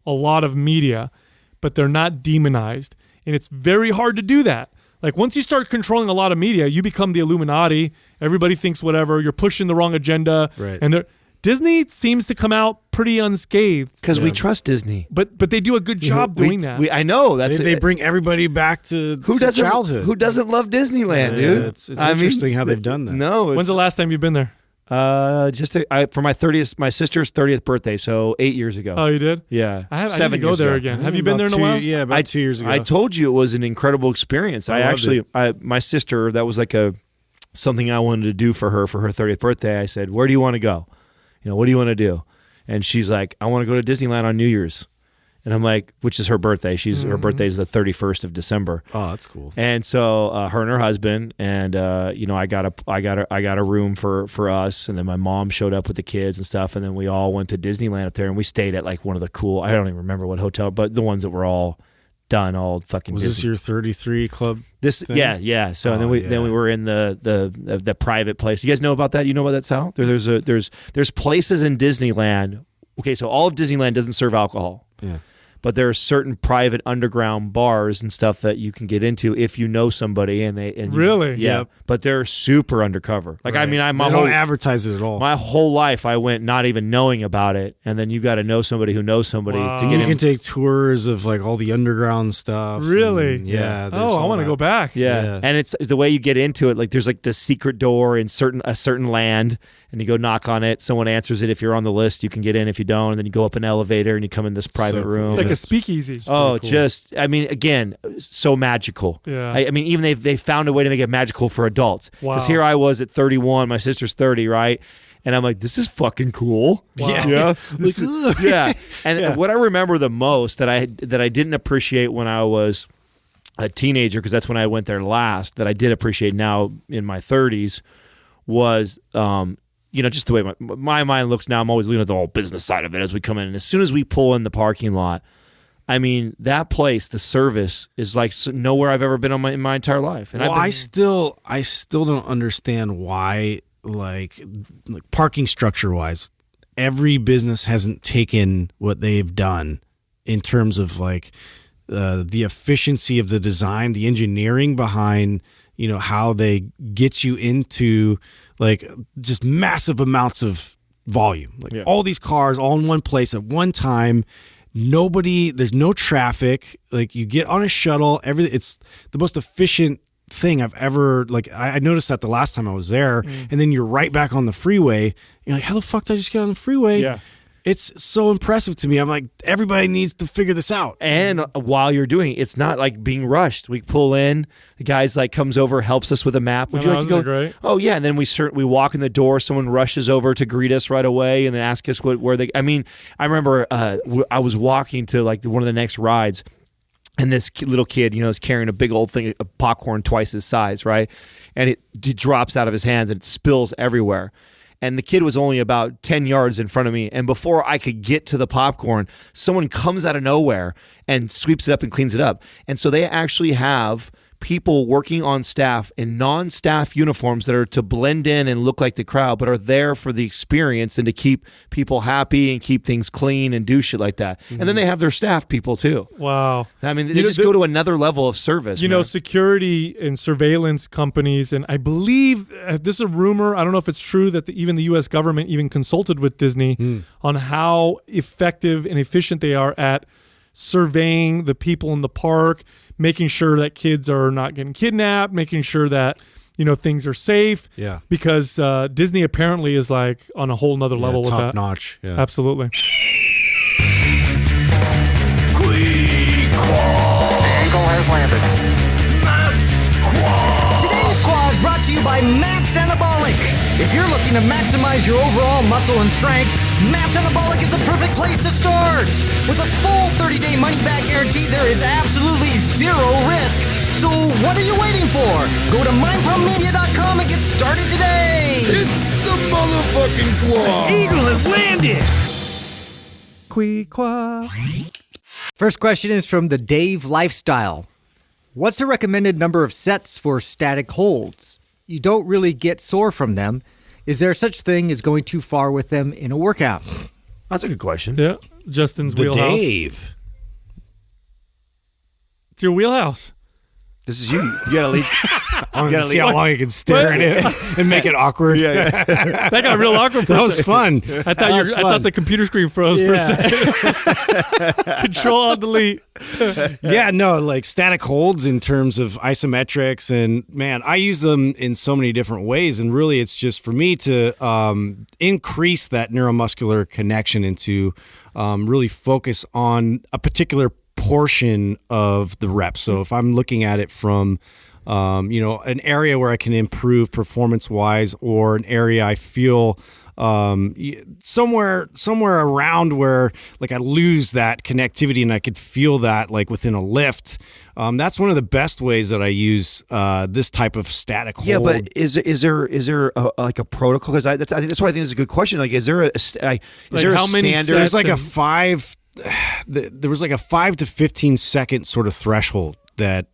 a lot of media, but they're not demonized, and it's very hard to do that. Like, once you start controlling a lot of media, you become the Illuminati. Everybody thinks whatever. You're pushing the wrong agenda, right? And Disney seems to come out pretty unscathed because we trust Disney, but they do a good job doing that. I know they bring everybody back to childhood. Who doesn't love Disneyland, dude? It's interesting how they've done that. No, when's the last time you've been there? For my 30th, my sister's 30th birthday, so 8 years ago. Oh, you did? Yeah, I need to go there again. Have you been there in a while? Yeah, about 2 years ago. I told you it was an incredible experience. My sister, that was like something I wanted to do for her 30th birthday. I said, "Where do you want to go? What do you want to do?" And she's like, "I want to go to Disneyland on New Year's." And I'm like, which is her birthday. Her birthday is the 31st of December. Oh, that's cool. And so her and her husband, and I got a room for us, and then my mom showed up with the kids and stuff, and then we all went to Disneyland up there, and we stayed at like one of the cool, I don't even remember what hotel, but the ones that were all done, all fucking. Was Disney. This your 33 club? Thing? Yeah. So then we were in the private place. You guys know about that? You know about that, Sal? There's places in Disneyland. Okay, so all of Disneyland doesn't serve alcohol. Yeah. But there are certain private underground bars and stuff that you can get into if you know somebody, really. Yeah. Yep. But they're super undercover. Like, right. I mean, they don't advertise it at all. My whole life, I went not even knowing about it, and then you got to know somebody who knows somebody to get. You can take tours of like all the underground stuff. Really? Yeah. Oh, I want to go back. Yeah. And it's the way you get into it. Like, there's like the secret door in a certain land, and you go knock on it. Someone answers it. If you're on the list, you can get in. If you don't, and then you go up an elevator and you come in this private room. It's like a speakeasy. Oh, cool. Again, so magical. Yeah. I mean, even they found a way to make it magical for adults. Wow. Because here I was at 31, my sister's 30, right? And I'm like, this is fucking cool. Wow. Yeah. Yeah. And what I remember the most that I didn't appreciate when I was a teenager, because that's when I went there last, that I did appreciate now in my 30s, was just the way my mind looks now. I'm always looking at the whole business side of it as we come in. And as soon as we pull in the parking lot, I mean, that place, the service is like nowhere I've ever been in my entire life. And I still don't understand why, like parking structure wise, every business hasn't taken what they've done in terms of like the efficiency of the design, the engineering behind, how they get you into like just massive amounts of volume. All these cars all in one place at one time. There's no traffic. Like you get on a shuttle, it's the most efficient thing I've ever, I noticed that the last time I was there, and then you're right back on the freeway. You're like, how the fuck did I just get on the freeway? Yeah. It's so impressive to me. I'm like, everybody needs to figure this out. And while you're doing it, it's not like being rushed. We pull in, the guy's comes over, helps us with a map. Would you like to go? Great. Oh yeah, and then we walk in the door. Someone rushes over to greet us right away, and then ask us where they. I mean, I remember I was walking to one of the next rides, and this little kid, is carrying a big old thing of popcorn twice his size, right? And it drops out of his hands and it spills everywhere. And the kid was only about 10 yards in front of me. And before I could get to the popcorn, someone comes out of nowhere and sweeps it up and cleans it up. And so they actually have people working on staff in non-staff uniforms that are to blend in and look like the crowd, but are there for the experience and to keep people happy and keep things clean and do shit like that. And then they have their staff people too. Wow. I mean, they just go to another level of service. Security and surveillance companies, and I believe this is a rumor. I don't know if it's true that even the U.S. government even consulted with Disney on how effective and efficient they are at surveying the people in the park, making sure that kids are not getting kidnapped, making sure that things are safe. Yeah. Because Disney apparently is on a whole nother level with that. Top notch. Yeah. Absolutely. Eagle has landed. Today's Quad is brought to you by MAPS Anabolic. If you're looking to maximize your overall muscle and strength, MAPS Anabolic is the perfect place to start. With a full 30-day money-back guarantee, there is absolutely zero risk. So what are you waiting for? Go to mindpumpmedia.com and get started today. It's the motherfucking Quad. Eagle has landed. Quee-qua. First question is from the Dave Lifestyle. What's the recommended number of sets for static holds? You don't really get sore from them. Is there such thing as going too far with them in a workout? That's a good question. Yeah. Justin's The wheelhouse. Dave. It's your wheelhouse. This is you. You gotta leave. I want to see how long you can stare at it and make it awkward. That got real awkward for That a was second. fun. I thought the computer screen froze for a second. Control Delete. Yeah, no, static holds in terms of isometrics, and man, I use them in so many different ways, and really it's just for me to increase that neuromuscular connection and to really focus on a particular portion of the rep. So if I'm looking at it from an area where I can improve performance-wise, or an area I feel somewhere around where I lose that connectivity and I could feel that within a lift. That's one of the best ways that I use this type of static hold. Yeah, but is there a protocol? Because I think that's why I think it's a good question. Is there a standard? There's a 5 to 15 second sort of threshold that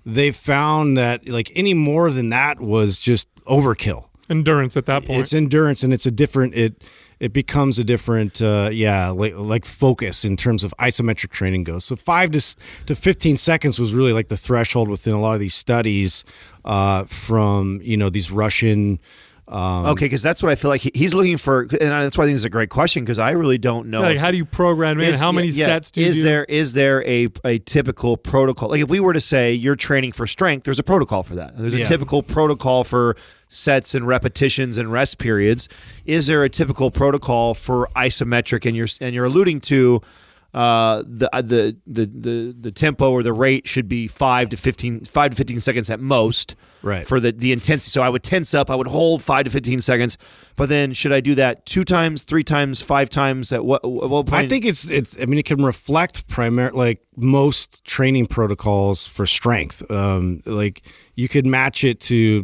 they found that any more than that was just overkill. Endurance at that point. It's endurance, and it's a different. It becomes a different, focus in terms of isometric training goes. So 5 to 15 seconds was really the threshold within a lot of these studies from these Russian. Okay, because that's what I feel like he's looking for, and that's why I think it's a great question, because I really don't know. How do you program in? How many sets do you do? Is there a typical protocol? If we were to say you're training for strength, there's a protocol for that. There's a typical protocol for sets and repetitions and rest periods. Is there a typical protocol for isometric? And you're alluding to the tempo or the rate should be 5 to 15 seconds at most, right, for the intensity. So I would tense up, I would hold 5 to 15 seconds, but then should I do that 2 times, 3 times, 5 times? At what point? I think it's it can reflect primarily most training protocols for strength. You could match it to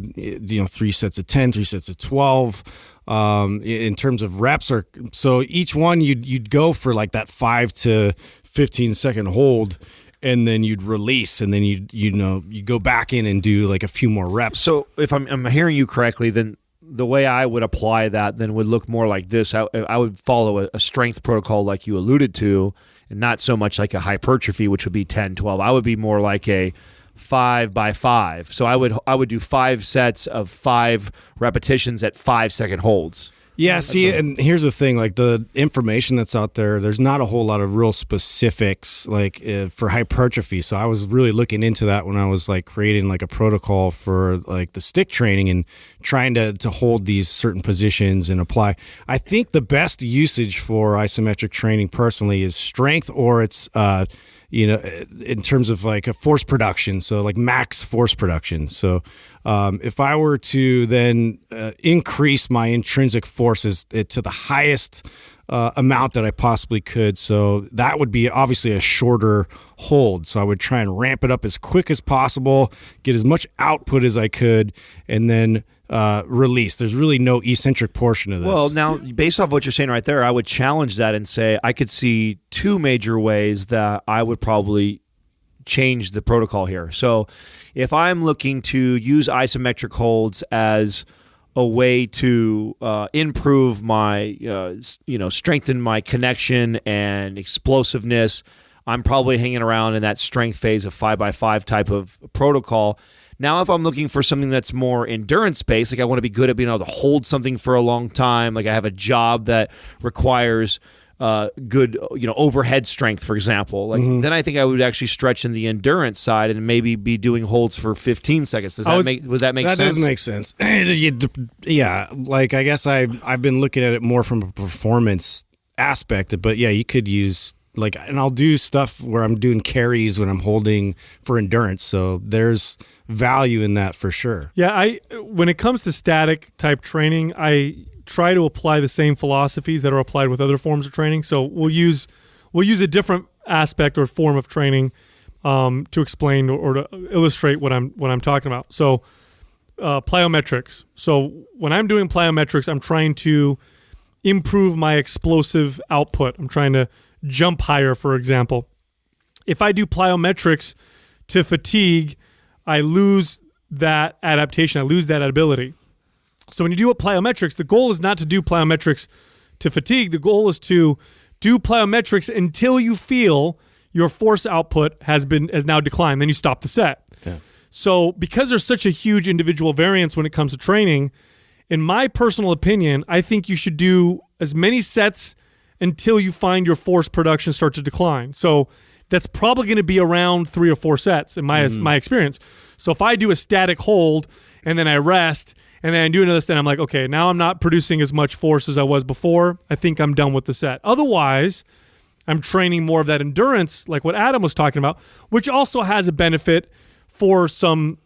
3 sets of 10, 3 sets of 12. In terms of reps, so each one you'd go for that 5 to 15 second hold, and then you'd release, and then you go back in and do a few more reps. So if I'm hearing you correctly, then the way I would apply that then would look more like this. I would follow a strength protocol like you alluded to, and not so much like a hypertrophy, which would be 10, 12. I would be more like a 5 by 5. So I would do 5 sets of 5 repetitions at 5 second holds. Yeah, see, and here's the thing, like the information that's out there, there's not a whole lot of real specifics like for hypertrophy. So I was really looking into that when I was like creating like a protocol for like the stick training and trying to hold these certain positions and apply. I think the best usage for isometric training personally is strength, or it's in terms of like a force production, so like max force production. So if I were to then increase my intrinsic forces to the highest amount that I possibly could, so that would be obviously a shorter hold. So I would try and ramp it up as quick as possible, get as much output as I could, and then release. There's really no eccentric portion of this. Well, now, based off what you're saying right there, I would challenge that and say I could see two major ways that I would probably change the protocol here. So if I'm looking to use isometric holds as a way to improve my, strengthen my connection and explosiveness, I'm probably hanging around in that strength phase of 5x5 type of protocol. Now, if I'm looking for something that's more endurance-based, like I want to be good at being able to hold something for a long time, like I have a job that requires good, overhead strength, for example, like then I think I would actually stretch in the endurance side and maybe be doing holds for 15 seconds. Would that make sense? That does make sense. Yeah, like I guess I've been looking at it more from a performance aspect, but yeah, you could use and I'll do stuff where I'm doing carries when I'm holding for endurance. So there's value in that for sure. Yeah, when it comes to static type training, I try to apply the same philosophies that are applied with other forms of training. So we'll use a different aspect or form of training to explain or to illustrate what I'm talking about. So plyometrics. So when I'm doing plyometrics, I'm trying to improve my explosive output. I'm trying to jump higher, for example. If I do plyometrics to fatigue, I lose that adaptation. I lose that ability. So when you do a plyometrics, the goal is not to do plyometrics to fatigue. The goal is to do plyometrics until you feel your force output has now declined. Then you stop the set. Yeah. So because there's such a huge individual variance when it comes to training, in my personal opinion, I think you should do as many sets until you find your force production start to decline. So that's probably going to be around 3 or 4 sets in my experience. So if I do a static hold and then I rest and then I do another set, I'm like, okay, now I'm not producing as much force as I was before. I think I'm done with the set. Otherwise, I'm training more of that endurance, like what Adam was talking about, which also has a benefit for some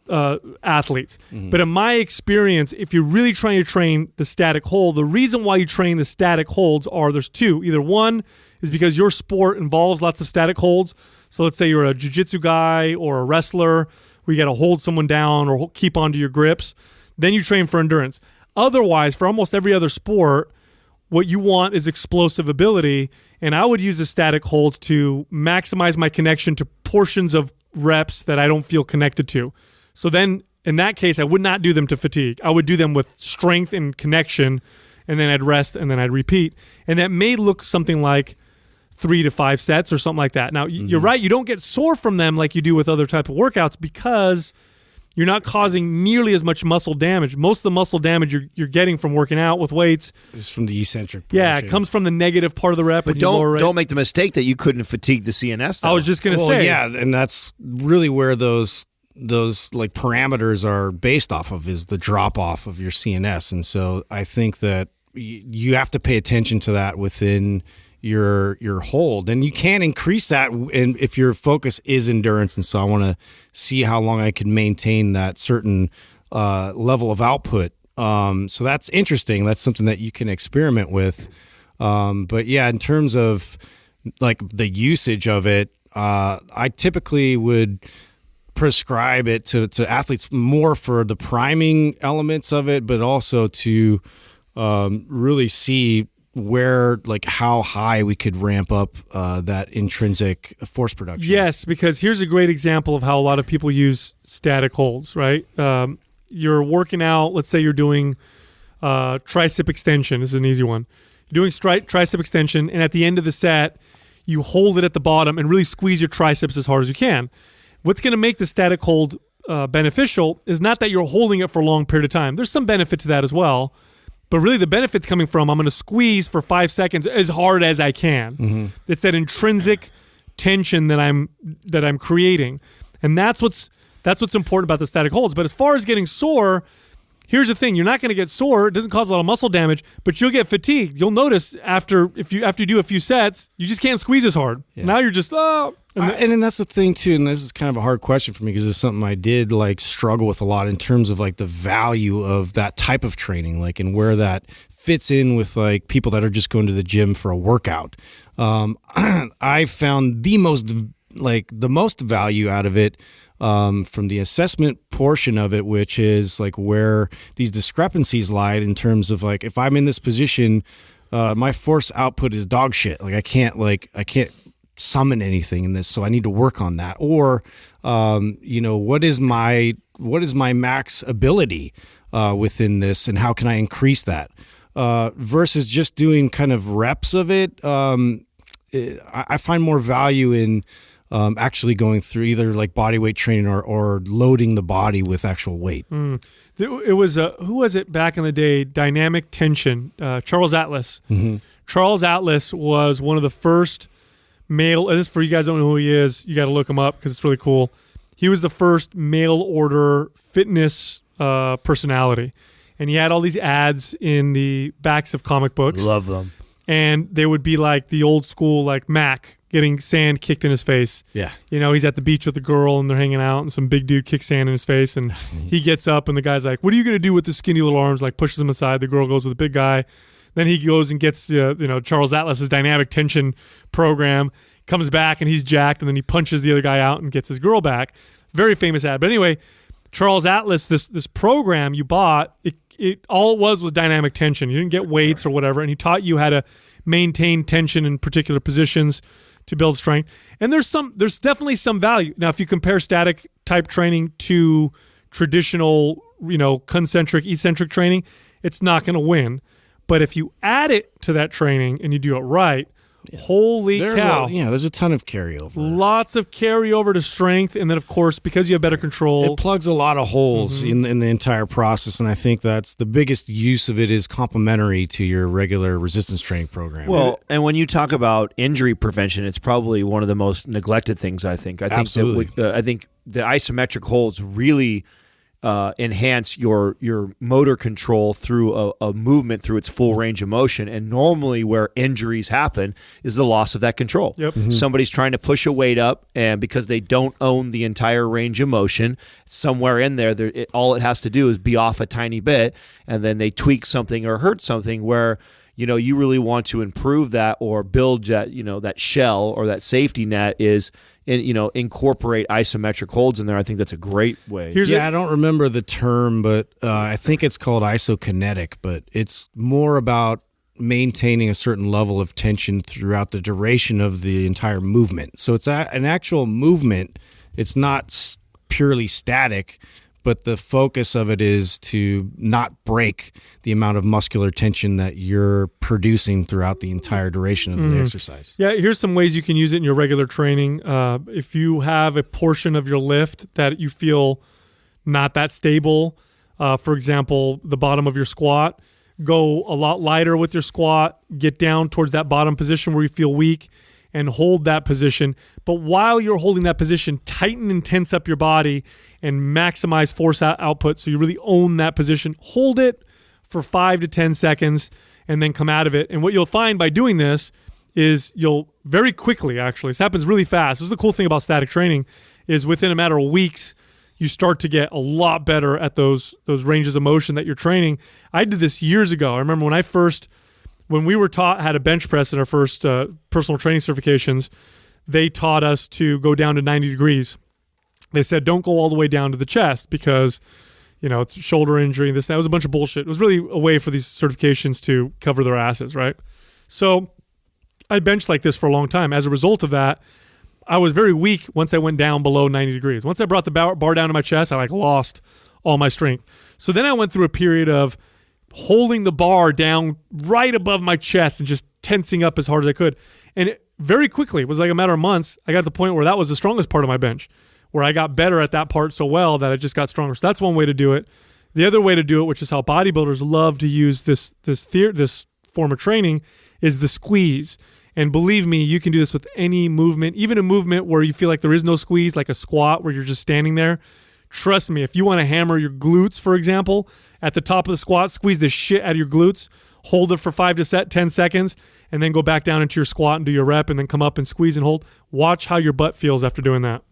athletes. But in my experience, if you're really trying to train the static hold, the reason why you train the static holds there's 2. Either one is because your sport involves lots of static holds. So let's say you're a jiu-jitsu guy or a wrestler where you got to hold someone down or keep onto your grips. Then you train for endurance. Otherwise, for almost every other sport, what you want is explosive ability. And I would use a static hold to maximize my connection to portions of reps that I don't feel connected to. So then in that case, I would not do them to fatigue. I would do them with strength and connection, and then I'd rest and then I'd repeat. And that may look something like 3 to 5 sets or something like that. Now, you're right. You don't get sore from them like you do with other type of workouts because you're not causing nearly as much muscle damage. Most of the muscle damage you're getting from working out with weights is from the eccentric portion. Yeah, it comes from the negative part of the rep. But don't make the mistake that you couldn't fatigue the CNS. I was just going to say. Yeah, and that's really where those like parameters are based off of, is the drop off of your CNS. And so I think that you have to pay attention to that within your hold, and you can increase that if your focus is endurance. And so I want to see how long I can maintain that certain level of output. So that's interesting. That's something that you can experiment with. But yeah, in terms of like the usage of it, I typically would prescribe it to athletes more for the priming elements of it, but also to really see how high we could ramp up that intrinsic force production. Yes, because here's a great example of how a lot of people use static holds, right? You're working out, let's say you're doing tricep extension. This is an easy one. You're doing tricep extension, and at the end of the set, you hold it at the bottom and really squeeze your triceps as hard as you can. What's going to make the static hold beneficial is not that you're holding it for a long period of time. There's some benefit to that as well. But really the benefit's coming from I'm going to squeeze for 5 seconds as hard as I can. It's that intrinsic tension that I'm creating. And that's what's important about the static holds. But as far as getting sore, here's the thing: you're not going to get sore. It doesn't cause a lot of muscle damage, but you'll get fatigued. You'll notice after you do a few sets, you just can't squeeze as hard. Yeah. Now you're just and then that's the thing too. And this is kind of a hard question for me because it's something I did like struggle with a lot in terms of like the value of that type of training, like and where that fits in with like people that are just going to the gym for a workout. I found the most value out of it from the assessment portion of it, which is like where these discrepancies lie in terms of like if I'm in this position, my force output is dog shit. Like I can't summon anything in this, so I need to work on that. Or what is my max ability within this, and how can I increase that? Versus just doing kind of reps of it. I find more value in actually going through either like body weight training or loading the body with actual weight. It was who was it back in the day? Dynamic tension. Charles Atlas. Charles Atlas was one of the first male. And this, for you guys don't know who he is, you got to look him up because it's really cool. He was the first mail order fitness personality, and he had all these ads in the backs of comic books. Love them. And they would be like the old school, like Mac getting sand kicked in his face. Yeah. He's at the beach with the girl and they're hanging out and some big dude kicks sand in his face and he gets up and the guy's like, what are you going to do with the skinny little arms? Like pushes him aside. The girl goes with the big guy. Then he goes and gets, Charles Atlas's dynamic tension program, comes back and he's jacked and then he punches the other guy out and gets his girl back. Very famous ad. But anyway, Charles Atlas, this program you bought, it all it was dynamic tension. You didn't get weights or whatever, and he taught you how to maintain tension in particular positions to build strength. And there's definitely some value. Now, if you compare static type training to traditional, concentric, eccentric training, it's not going to win. But if you add it to that training and you do it right, holy cow. There's a ton of carryover. Lots of carryover to strength. And then, of course, because you have better control. It plugs a lot of holes in the entire process. And I think that's the biggest use of it is complementary to your regular resistance training program. Well, and when you talk about injury prevention, it's probably one of the most neglected things, I think. Absolutely. I think the isometric holds really enhance your motor control through a movement through its full range of motion. And normally where injuries happen is the loss of that control. Yep. Somebody's trying to push a weight up, and because they don't own the entire range of motion, somewhere in there, all it has to do is be off a tiny bit, and then they tweak something or hurt something where you really want to improve that or build that, that shell or that safety net is, incorporate isometric holds in there. I think that's a great way. I don't remember the term, but I think it's called isokinetic, but it's more about maintaining a certain level of tension throughout the duration of the entire movement. So it's an actual movement. It's not purely static, but the focus of it is to not break the amount of muscular tension that you're producing throughout the entire duration of the exercise. Yeah, here's some ways you can use it in your regular training. If you have a portion of your lift that you feel not that stable, for example, the bottom of your squat, go a lot lighter with your squat, get down towards that bottom position where you feel weak, and hold that position. But while you're holding that position, tighten and tense up your body and maximize force output so you really own that position. Hold it for 5 to 10 seconds and then come out of it. And what you'll find by doing this is you'll very quickly, actually, this happens really fast. This is the cool thing about static training is within a matter of weeks, you start to get a lot better at those ranges of motion that you're training. I did this years ago. I remember when we were taught how to bench press in our first personal training certifications, they taught us to go down to 90 degrees. They said, don't go all the way down to the chest because, it's shoulder injury. That was a bunch of bullshit. It was really a way for these certifications to cover their asses, right? So I benched like this for a long time. As a result of that, I was very weak once I went down below 90 degrees. Once I brought the bar down to my chest, I lost all my strength. So then I went through a period of holding the bar down right above my chest and just tensing up as hard as I could. And very quickly, it was like a matter of months, I got to the point where that was the strongest part of my bench, where I got better at that part so well that I just got stronger. So that's one way to do it. The other way to do it, which is how bodybuilders love to use this form of training, is the squeeze. And believe me, you can do this with any movement, even a movement where you feel like there is no squeeze, like a squat where you're just standing there. Trust me, if you want to hammer your glutes, for example, at the top of the squat, squeeze the shit out of your glutes, hold it for 5 to 10 seconds, and then go back down into your squat and do your rep, and then come up and squeeze and hold. Watch how your butt feels after doing that.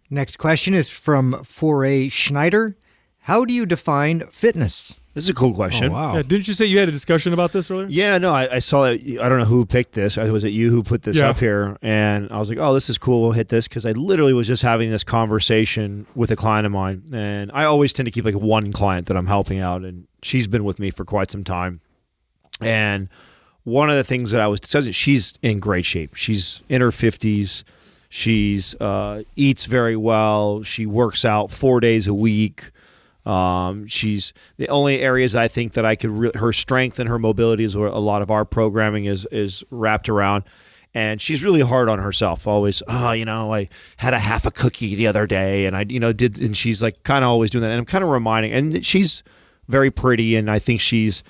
Next question is from Foray Schneider. How do you define fitness? This is a cool question. Oh, wow. Yeah, didn't you say you had a discussion about this earlier? Yeah, no, I saw it. I don't know who picked this. Was it you who put this up here? And I was like, oh, this is cool. We'll hit this, because I literally was just having this conversation with a client of mine. And I always tend to keep like one client that I'm helping out, and she's been with me for quite some time. And one of the things that I was discussing, she's in great shape. She's in her 50s. She's eats very well. She works out 4 days a week. She's the only areas I think that I could her strength and her mobility is where a lot of our programming is wrapped around. And she's really hard on herself. Always, I had a half a cookie the other day, and and she's like kind of always doing that. And I'm kind of reminding, and she's very pretty, and I think she's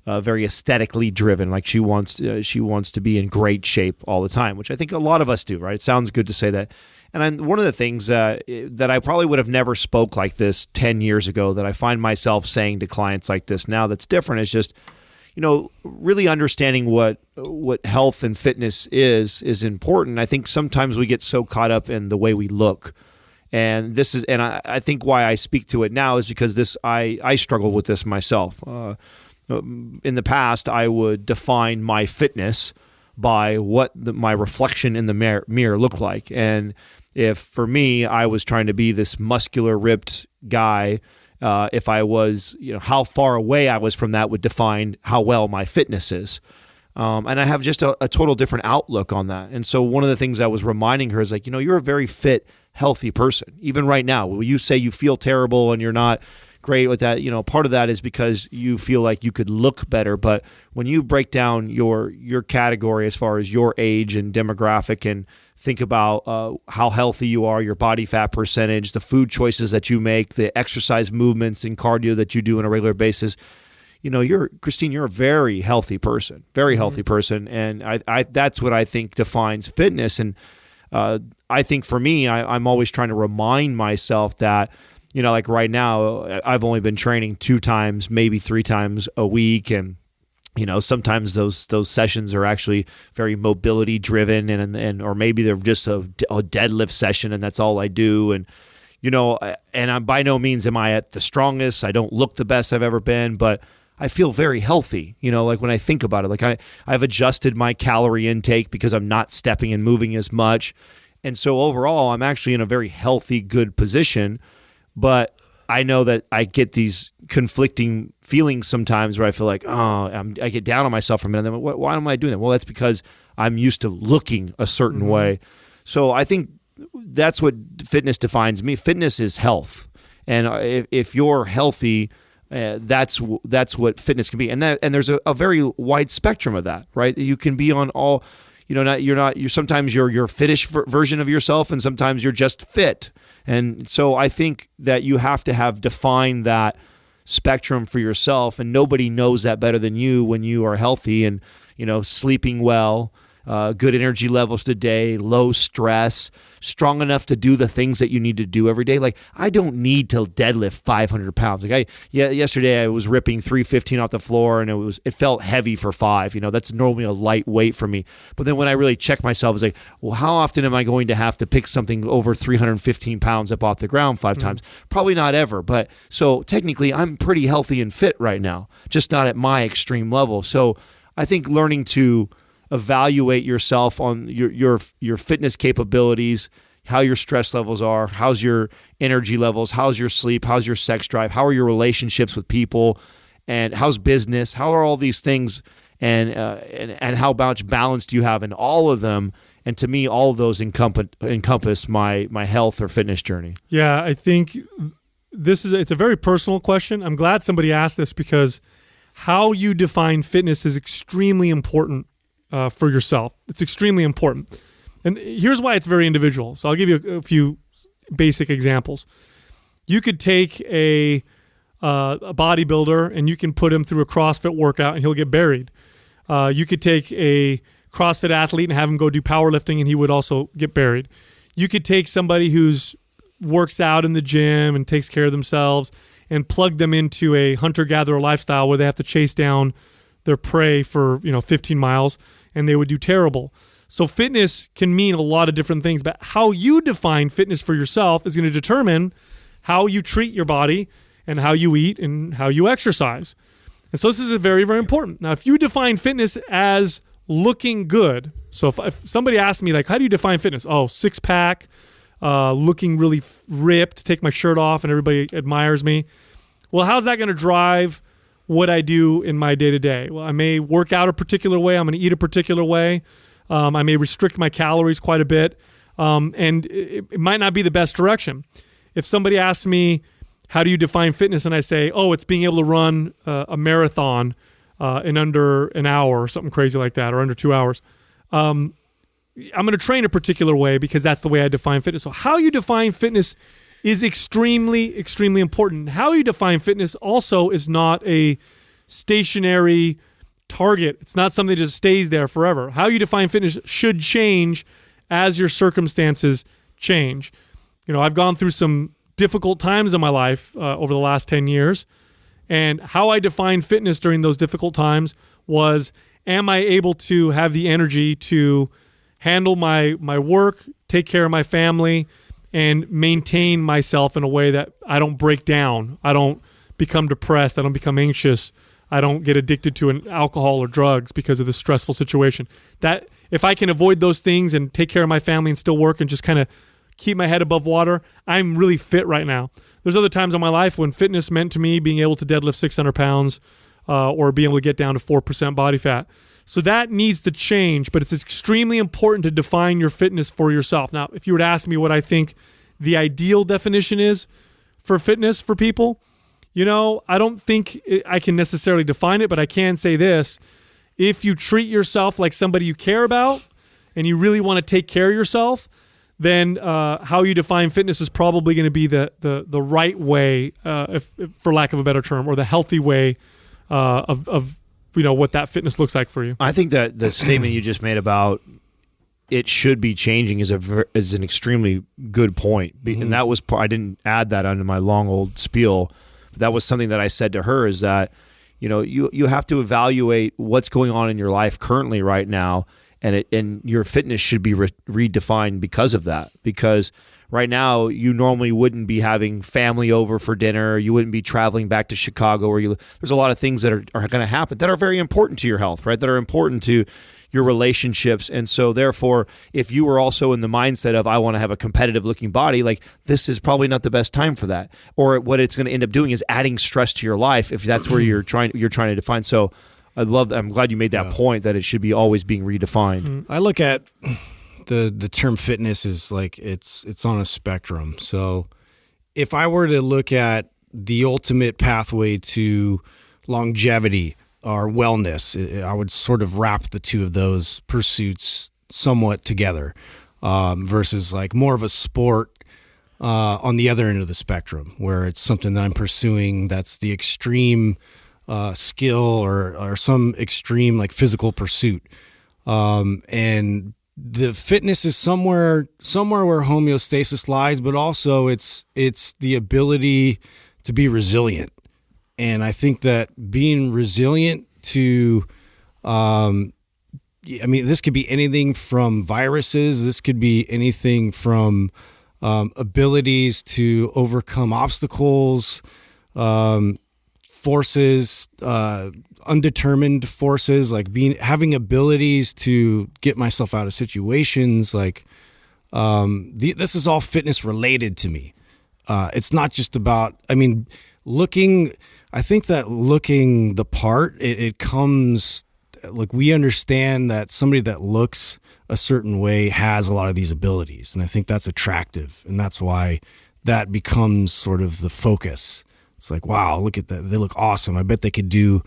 very aesthetically driven. Like she wants to be in great shape all the time, which I think a lot of us do, right? It sounds good to say that. And one of the things that I probably would have never spoke like this 10 years ago, that I find myself saying to clients like this now that's different, is just, really understanding what health and fitness is important. I think sometimes we get so caught up in the way we look. And I think why I speak to it now is because I struggle with this myself. In the past, I would define my fitness by what my reflection in the mirror looked like. And if for me, I was trying to be this muscular, ripped guy, if I was, how far away I was from that would define how well my fitness is. And I have just a total different outlook on that. And so one of the things I was reminding her is like, you're a very fit, healthy person. Even right now, when you say you feel terrible and you're not great with that, part of that is because you feel like you could look better. But when you break down your category as far as your age and demographic, and think about how healthy you are, your body fat percentage, the food choices that you make, the exercise movements and cardio that you do on a regular basis, Christine, you're a very healthy person, very healthy person. And I that's what I think defines fitness. And I think for me, I'm always trying to remind myself that, like right now, I've only been training 2 times, maybe 3 times a week. And, sometimes those sessions are actually very mobility driven, and or maybe they're just a deadlift session and that's all I do. And, and I'm by no means am I at the strongest. I don't look the best I've ever been, but I feel very healthy. Like when I think about it, like I've adjusted my calorie intake because I'm not stepping and moving as much. And so overall, I'm actually in a very healthy, good position. But I know that I get these conflicting feelings sometimes where I feel like, I get down on myself for a minute. And then why am I doing that? Well, that's because I'm used to looking a certain way. So I think that's what fitness defines me. Fitness is health. And if you're healthy, that's what fitness can be. And there's a very wide spectrum of that, right? You can be on all, you're sometimes your fittish version of yourself, and sometimes you're just fit. And so I think that you have to have defined that spectrum for yourself, and nobody knows that better than you when you are healthy and, sleeping well, good energy levels today, low stress, strong enough to do the things that you need to do every day. Like I don't need to deadlift 500 pounds. Like yesterday I was ripping 315 off the floor, and it felt heavy for 5. That's normally a light weight for me. But then when I really check myself, it's like, well, how often am I going to have to pick something over 315 pounds up off the ground 5 times? Probably not ever. But so technically I'm pretty healthy and fit right now, just not at my extreme level. So I think learning to evaluate yourself on your fitness capabilities, how your stress levels are, how's your energy levels, how's your sleep, how's your sex drive, how are your relationships with people, and how's business, how are all these things, and how much balance do you have in all of them? And to me, all of those encompass my health or fitness journey. Yeah, I think it's a very personal question. I'm glad somebody asked this, because how you define fitness is extremely important for yourself. It's extremely important. And here's why it's very individual. So I'll give you a few basic examples. You could take a a bodybuilder and you can put him through a CrossFit workout and he'll get buried. You could take a CrossFit athlete and have him go do powerlifting and he would also get buried. You could take somebody who's works out in the gym and takes care of themselves and plug them into a hunter-gatherer lifestyle where they have to chase down their prey for 15 miles and they would do terrible. So fitness can mean a lot of different things, but how you define fitness for yourself is going to determine how you treat your body and how you eat and how you exercise. And so this is very, very important. Now, if you define fitness as looking good, so if somebody asks me, like, how do you define fitness? Oh, six-pack, looking really ripped, take my shirt off and everybody admires me. Well, how's that going to drive what I do in my day-to-day? Well, I may work out a particular way. I'm going to eat a particular way. I may restrict my calories quite a bit. And it might not be the best direction. If somebody asks me, how do you define fitness? And I say, oh, it's being able to run a marathon in under an hour or something crazy like that, or under 2 hours. I'm going to train a particular way because that's the way I define fitness. So how you define fitness is extremely, extremely important. How you define fitness also is not a stationary target. It's not something that just stays there forever. How you define fitness should change as your circumstances change. I've gone through some difficult times in my life over the last 10 years, and how I defined fitness during those difficult times was, am I able to have the energy to handle my work, take care of my family, and maintain myself in a way that I don't break down, I don't become depressed, I don't become anxious, I don't get addicted to an alcohol or drugs because of this stressful situation. That if I can avoid those things and take care of my family and still work and just kind of keep my head above water, I'm really fit right now. There's other times in my life when fitness meant to me being able to deadlift 600 pounds or being able to get down to 4% body fat. So that needs to change, but it's extremely important to define your fitness for yourself. Now, if you were to ask me what I think the ideal definition is for fitness for people, I don't think I can necessarily define it, but I can say this. If you treat yourself like somebody you care about and you really want to take care of yourself, then how you define fitness is probably going to be the right way, if for lack of a better term, or the healthy way of what that fitness looks like for you. I think that the statement you just made about it should be changing is an extremely good point. And that was I didn't add that onto my long old spiel. That was something that I said to her, is that you have to evaluate what's going on in your life currently right now, and your fitness should be redefined because of that. Because right now, you normally wouldn't be having family over for dinner. You wouldn't be traveling back to Chicago, there's a lot of things that are going to happen that are very important to your health, right? That are important to your relationships. And so therefore, if you were also in the mindset of, I want to have a competitive looking body, like, this is probably not the best time for that. Or what it's going to end up doing is adding stress to your life if that's where you're trying to define. So I'm glad you made that point, that it should be always being redefined. I look at the term fitness is like it's on a spectrum. So if I were to look at the ultimate pathway to longevity or wellness, I would sort of wrap the two of those pursuits somewhat together, versus like more of a sport on the other end of the spectrum, where it's something that I'm pursuing that's the extreme skill or some extreme like physical pursuit. And the fitness is somewhere where homeostasis lies, but also it's the ability to be resilient. And I think that being resilient to, this could be anything from viruses. This could be anything from abilities to overcome obstacles, forces, undetermined forces, like having abilities to get myself out of situations. Like this is all fitness related to me. It's not just about, looking. I think that looking the part, it comes, like, we understand that somebody that looks a certain way has a lot of these abilities. And I think that's attractive. And that's why that becomes sort of the focus. It's like, wow, look at that. They look awesome. I bet they could do,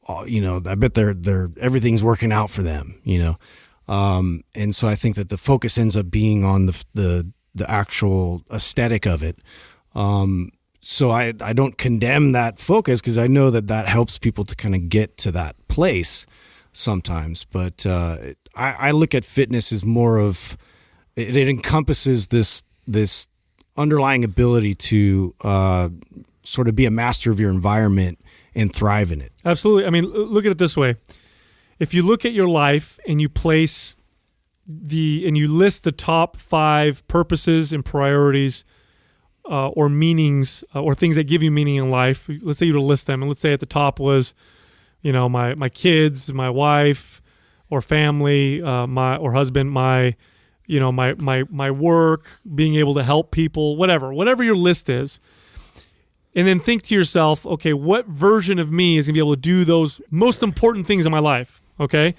I bet they're everything's working out for them, And so I think that the focus ends up being on the actual aesthetic of it. so I don't condemn that focus because I know that helps people to kind of get to that place sometimes. But I look at fitness as more of it encompasses this underlying ability to sort of be a master of your environment and thrive in it. Absolutely. I mean, look at it this way. If you look at your life and you place and you list the top 5 purposes and priorities or meanings or things that give you meaning in life, let's say you were to list them, and let's say at the top was, my kids, my wife, or family, or husband, my work, being able to help people, whatever your list is. And then think to yourself, okay, what version of me is going to be able to do those most important things in my life, okay?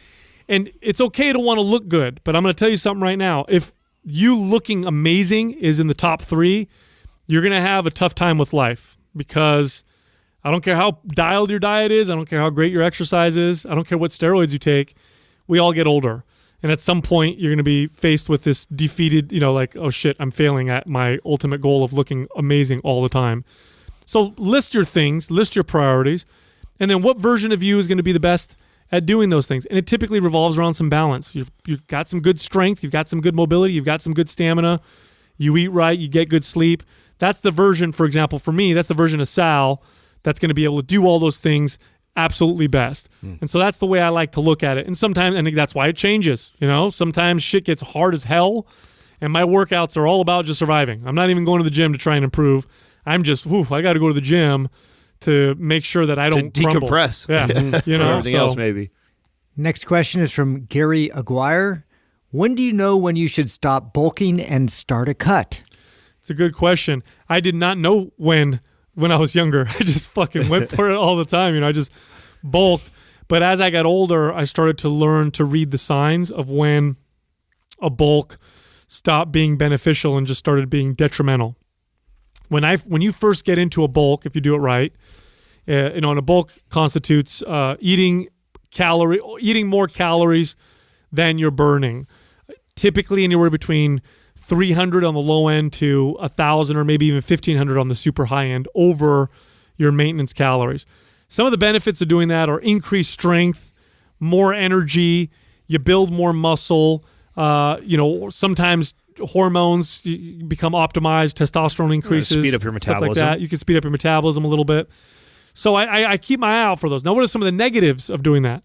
And it's okay to want to look good, but I'm going to tell you something right now. If you looking amazing is in the top 3, you're going to have a tough time with life, because I don't care how dialed your diet is. I don't care how great your exercise is. I don't care what steroids you take. We all get older. And at some point, you're going to be faced with this defeated, like, oh shit, I'm failing at my ultimate goal of looking amazing all the time. So list your things, list your priorities, and then what version of you is going to be the best at doing those things. And it typically revolves around some balance. You've got some good strength, you've got some good mobility, you've got some good stamina, you eat right, you get good sleep. That's the version, for example, for me, that's the version of Sal that's going to be able to do all those things absolutely best. And so that's the way I like to look at it. And sometimes, and that's why it changes, sometimes shit gets hard as hell, and my workouts are all about just surviving. I'm not even going to the gym to try and improve. I'm just, I got to go to the gym to make sure that I don't crumble. Decompress. Yeah, everything else maybe. Next question is from Gary Aguirre. When do you know when you should stop bulking and start a cut? It's a good question. I did not know when I was younger. I just fucking went for it all the time. I just bulked. But as I got older, I started to learn to read the signs of when a bulk stopped being beneficial and just started being detrimental. When you first get into a bulk, if you do it right, and a bulk constitutes eating more calories than you're burning. Typically anywhere between 300 on the low end to 1,000 or maybe even 1,500 on the super high end over your maintenance calories. Some of the benefits of doing that are increased strength, more energy, you build more muscle, sometimes hormones become optimized, testosterone increases, speed up your metabolism. Stuff like that. You can speed up your metabolism a little bit. So I keep my eye out for those. Now, what are some of the negatives of doing that?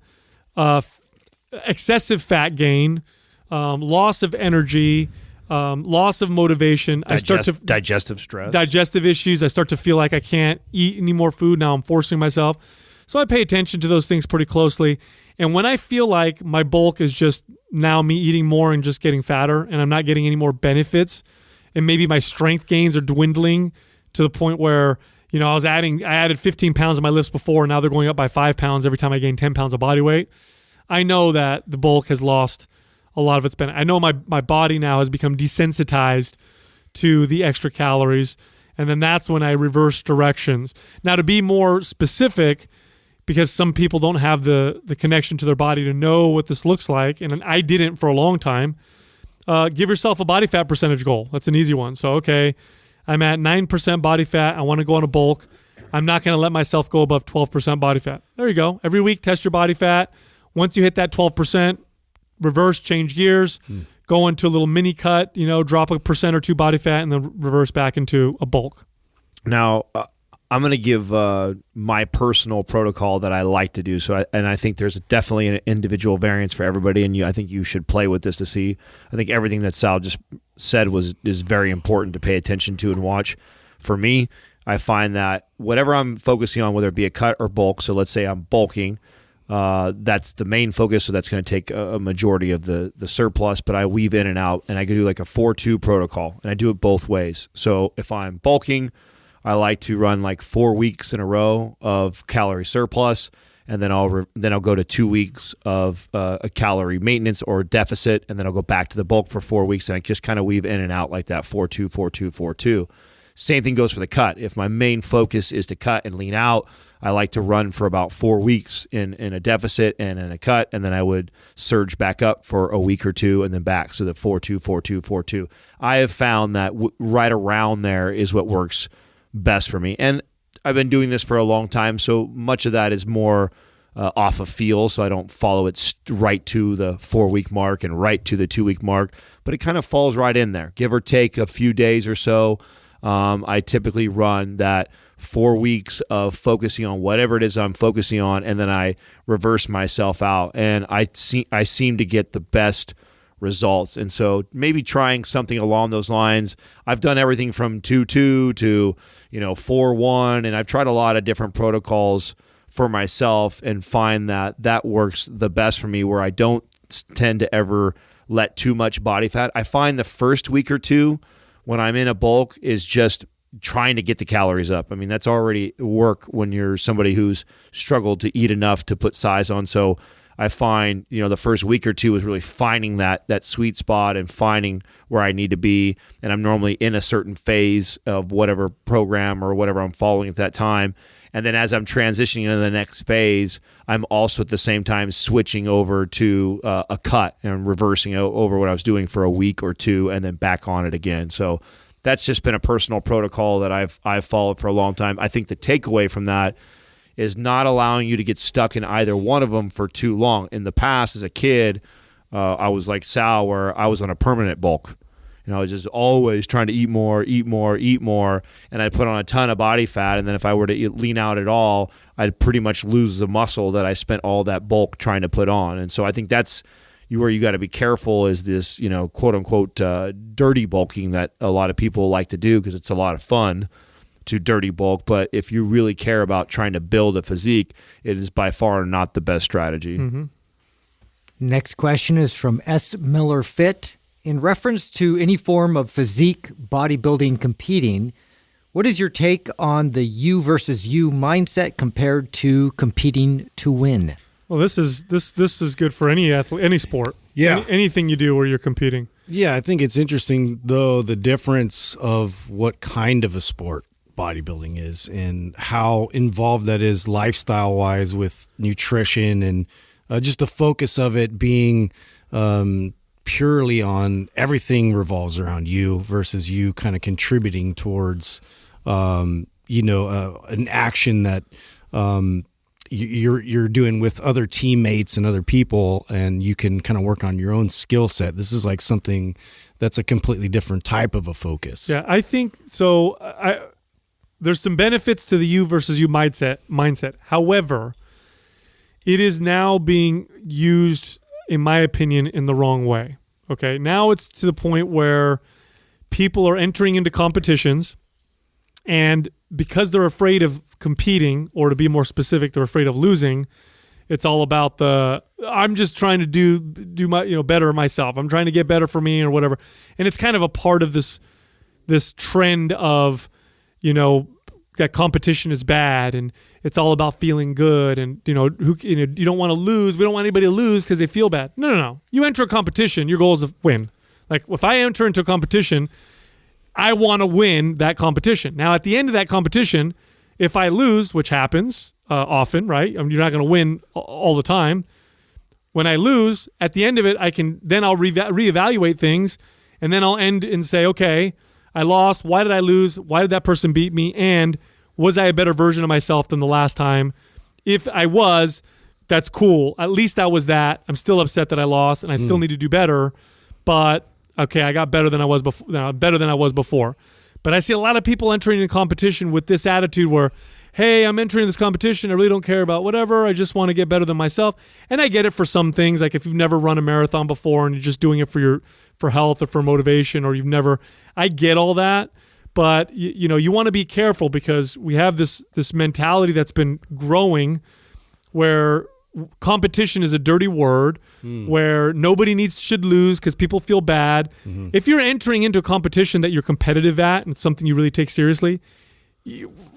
Excessive fat gain, loss of energy, loss of motivation. Digestive stress. Digestive issues. I start to feel like I can't eat any more food. Now I'm forcing myself. So I pay attention to those things pretty closely. And when I feel like my bulk is just now me eating more and just getting fatter, and I'm not getting any more benefits, and maybe my strength gains are dwindling to the point where, I added 15 pounds on my lifts before, and now they're going up by 5 pounds every time I gain 10 pounds of body weight. I know that the bulk has lost a lot of its benefit. I know my body now has become desensitized to the extra calories, and then that's when I reverse directions. Now, to be more specific, because some people don't have the connection to their body to know what this looks like, and I didn't for a long time, give yourself a body fat percentage goal. That's an easy one. So, okay, I'm at 9% body fat. I want to go on a bulk. I'm not going to let myself go above 12% body fat. There you go. Every week, test your body fat. Once you hit that 12%, reverse, change gears, go into a little mini cut, drop a percent or 2 body fat, and then reverse back into a bulk. Now, I'm going to give my personal protocol that I like to do. And I think there's definitely an individual variance for everybody, and I think you should play with this to see. I think everything that Sal just said is very important to pay attention to and watch. For me, I find that whatever I'm focusing on, whether it be a cut or bulk, so let's say I'm bulking, that's the main focus, so that's going to take a majority of the surplus, but I weave in and out, and I can do like a 4-2 protocol, and I do it both ways. So if I'm bulking, I like to run like 4 weeks in a row of calorie surplus, and then I'll go to 2 weeks of a calorie maintenance or deficit, and then I'll go back to the bulk for 4 weeks, and I just kind of weave in and out like that, 4-2, 4-2, 4-2. Same thing goes for the cut. If my main focus is to cut and lean out, I like to run for about 4 weeks in a deficit and in a cut, and then I would surge back up for a week or two and then back. So the 4-2, 4-2, 4-2. I have found that right around there is what works best for me. And I've been doing this for a long time, so much of that is more off of feel, so I don't follow it right to the 4-week mark and right to the 2-week mark, but it kind of falls right in there, give or take a few days or so. I typically run that 4 weeks of focusing on whatever it is I'm focusing on, and then I reverse myself out, and I seem to get the best results. And so maybe trying something along those lines. I've done everything from 2-2 to 4-1, and I've tried a lot of different protocols for myself and find that works the best for me, where I don't tend to ever let too much body fat. I find the first week or two when I'm in a bulk is just trying to get the calories up. I mean, that's already work when you're somebody who's struggled to eat enough to put size on. So I find, the first week or two is really finding that sweet spot and finding where I need to be. And I'm normally in a certain phase of whatever program or whatever I'm following at that time. And then as I'm transitioning into the next phase, I'm also at the same time switching over to a cut and reversing over what I was doing for a week or two and then back on it again. So that's just been a personal protocol that I've followed for a long time. I think the takeaway from that is not allowing you to get stuck in either one of them for too long. In the past, as a kid, I was like Sal, where I was on a permanent bulk. I was just always trying to eat more, and I'd put on a ton of body fat, and then if I were to lean out at all, I'd pretty much lose the muscle that I spent all that bulk trying to put on. And so I think that's where you got to be careful, is this, quote-unquote dirty bulking that a lot of people like to do because it's a lot of fun to dirty bulk. But if you really care about trying to build a physique, it is by far not the best strategy. Mm-hmm. Next question is from S. Miller Fit. In reference to any form of physique, bodybuilding, competing, what is your take on the you versus you mindset compared to competing to win? Well, this is good for any athlete, any sport. Yeah. Anything you do where you're competing. Yeah, I think it's interesting, though, the difference of what kind of a sport bodybuilding is and how involved that is lifestyle-wise with nutrition and just the focus of it being purely on everything revolves around you versus you kind of contributing towards, an action that you're doing with other teammates and other people, and you can kind of work on your own skill set. This is like something that's a completely different type of a focus. Yeah, I think so. There's some benefits to the you versus you mindset. However, it is now being used, in my opinion, in the wrong way. Okay, now it's to the point where people are entering into competitions, and because they're afraid of competing, or to be more specific, they're afraid of losing. It's all about I'm just trying to do my better myself. I'm trying to get better for me or whatever, and it's kind of a part of this trend of that competition is bad and it's all about feeling good, and you don't want to lose. We don't want anybody to lose because they feel bad. No. You enter a competition, your goal is to win. Like if I enter into a competition, I want to win that competition. Now at the end of that competition, if I lose, which happens often, right? I mean, you're not going to win all the time. When I lose, at the end of it, I'll reevaluate things, and then I'll end and say, okay, I lost. Why did I lose? Why did that person beat me? And was I a better version of myself than the last time? If I was, that's cool. At least I was that. I'm still upset that I lost, and I still need to do better. But okay, I got better than I was before. But I see a lot of people entering into competition with this attitude where, hey, I'm entering this competition. I really don't care about whatever. I just want to get better than myself. And I get it for some things, like if you've never run a marathon before and you're just doing it for health or for motivation, or I get all that. But you want to be careful, because we have this mentality that's been growing where competition is a dirty word, where nobody should lose because people feel bad. Mm-hmm. If you're entering into a competition that you're competitive at and it's something you really take seriously,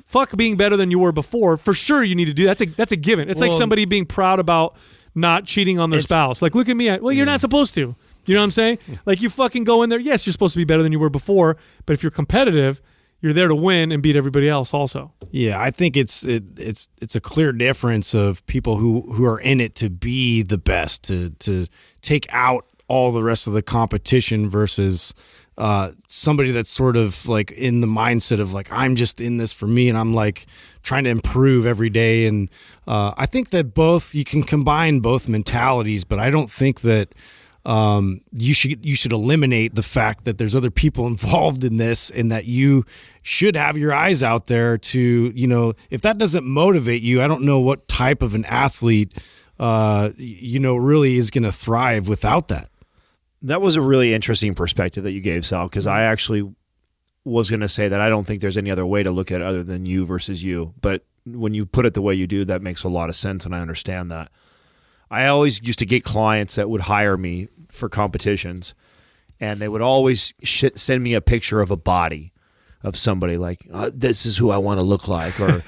fuck being better than you were before. For sure, you need to do that. That's a given. It's like somebody being proud about not cheating on their spouse. Like, look at me. You're not supposed to. You know what I'm saying? Like, you fucking go in there. Yes, you're supposed to be better than you were before, but if you're competitive, you're there to win and beat everybody else also. Yeah, I think it's a clear difference of people who are in it to be the best, to take out all the rest of the competition versus somebody that's sort of like in the mindset of like, I'm just in this for me and I'm like trying to improve every day. And I think that you can combine both mentalities, but I don't think that you should eliminate the fact that there's other people involved in this and that you should have your eyes out there to, if that doesn't motivate you, I don't know what type of an athlete, really is going to thrive without that. That was a really interesting perspective that you gave, Sal, because I actually was going to say that I don't think there's any other way to look at it other than you versus you. But when you put it the way you do, that makes a lot of sense, and I understand that. I always used to get clients that would hire me for competitions, and they would always send me a picture of a body of somebody like, this is who I want to look like, or,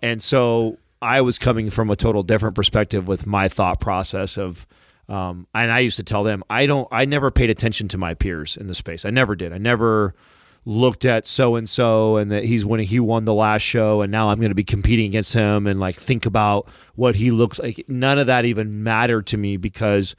and so I was coming from a total different perspective with my thought process of, and I used to tell them, I never paid attention to my peers in the space. I never did. I never looked at so-and-so and that he won the last show and now I'm going to be competing against him and like think about what he looks like. None of that even mattered to me because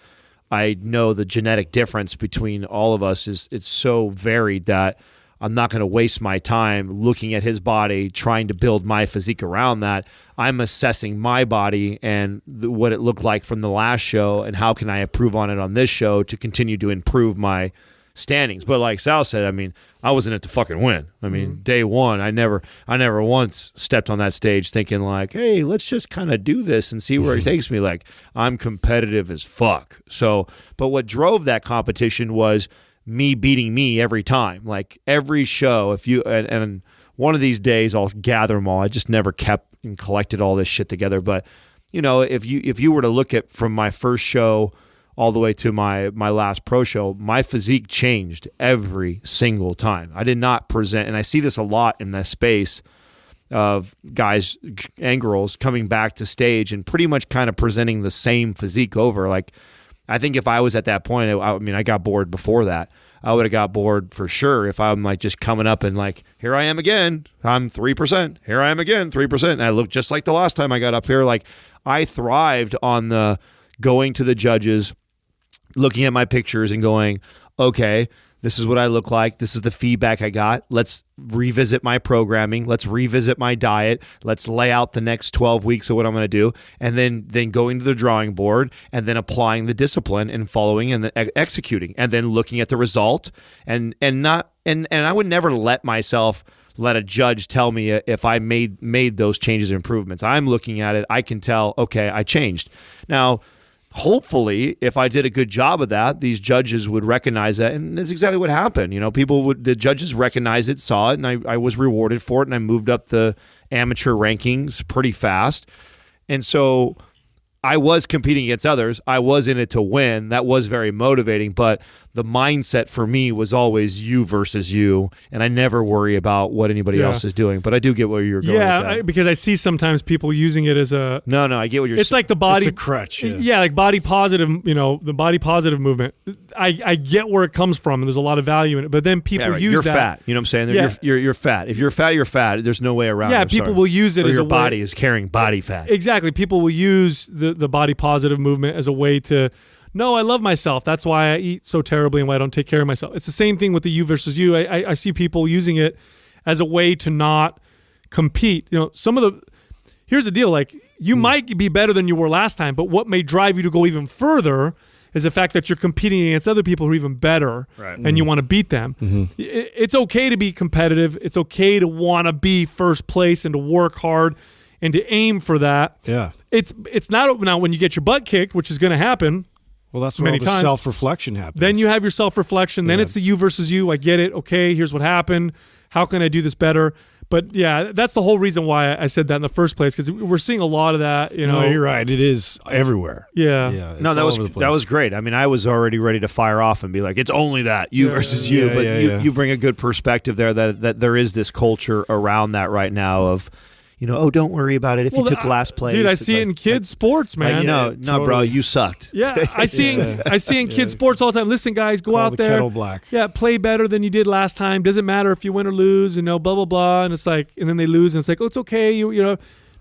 I know the genetic difference between all of us it's so varied that I'm not going to waste my time looking at his body, trying to build my physique around that. I'm assessing my body and what it looked like from the last show and how can I improve on it on this show to continue to improve my standings. But like Sal said, I mean, I was in it to fucking win. I mean, day one, I never once stepped on that stage thinking like, hey, let's just kind of do this and see where it takes me. Like, I'm competitive as fuck. So, but what drove that competition was me beating me every time. Like every show, and one of these days I'll gather them all. I just never kept and collected all this shit together. But if you were to look at from my first show all the way to my last pro show, my physique changed every single time. I did not present, and I see this a lot in this space of guys and girls coming back to stage and pretty much kind of presenting the same physique over. Like, I think if I was at that point, I got bored before that. I would have got bored for sure if I'm like just coming up and like, here I am again, I'm 3%. Here I am again, 3%. And I look just like the last time I got up here. Like, I thrived on the going to the judges, looking at my pictures and going, okay, this is what I look like. This is the feedback I got. Let's revisit my programming. Let's revisit my diet. Let's lay out the next 12 weeks of what I'm going to do. And then going to the drawing board and then applying the discipline and following and then executing and then looking at the result and I would never let a judge tell me if I made those changes and improvements. I'm looking at it. I can tell, okay, I changed. Now, hopefully, if I did a good job of that, these judges would recognize that, and that's exactly what happened. The judges recognized it, saw it, and I was rewarded for it, and I moved up the amateur rankings pretty fast. And so I was competing against others. I was in it to win. That was very motivating, but the mindset for me was always you versus you, and I never worry about what anybody else is doing. But I do get where you're going. Yeah, because I see sometimes people using it as a no. I get what you're saying. It's like the body. It's a crutch. Yeah, like body positive. The body positive movement. I get where it comes from, and there's a lot of value in it. But then people use you're that. Fat. You know what I'm saying? You're fat. If you're fat, you're fat. There's no way around it. Yeah, people will use it or as your a body way, is carrying body fat. Exactly. People will use the body positive movement as a way to. No, I love myself. That's why I eat so terribly and why I don't take care of myself. It's the same thing with the you versus you. I see people using it as a way to not compete. Here's the deal. Like, you might be better than you were last time, but what may drive you to go even further is the fact that you're competing against other people who are even better, right, and you want to beat them. Mm-hmm. It's okay to be competitive. It's okay to want to be first place and to work hard and to aim for that. Yeah. It's not now when you get your butt kicked, which is going to happen. Well, that's where all the self-reflection happens. Then you have your self-reflection. Then it's the you versus you. I get it. Okay, here's what happened. How can I do this better? But yeah, that's the whole reason why I said that in the first place, because we're seeing a lot of that. No, you're right. It is everywhere. Yeah. No, that was great. I mean, I was already ready to fire off and be like, it's only that you versus you. But you bring a good perspective there that there is this culture around that right now of, don't worry about it if you took last place. Dude, I see it in kids' sports, man. No, bro, you sucked. Yeah, I see in kids' sports all the time. Listen, guys, go out there. Kettle black. Yeah, play better than you did last time. Doesn't matter if you win or lose, blah, blah, blah. And it's like, and then they lose, and it's like, oh, it's okay.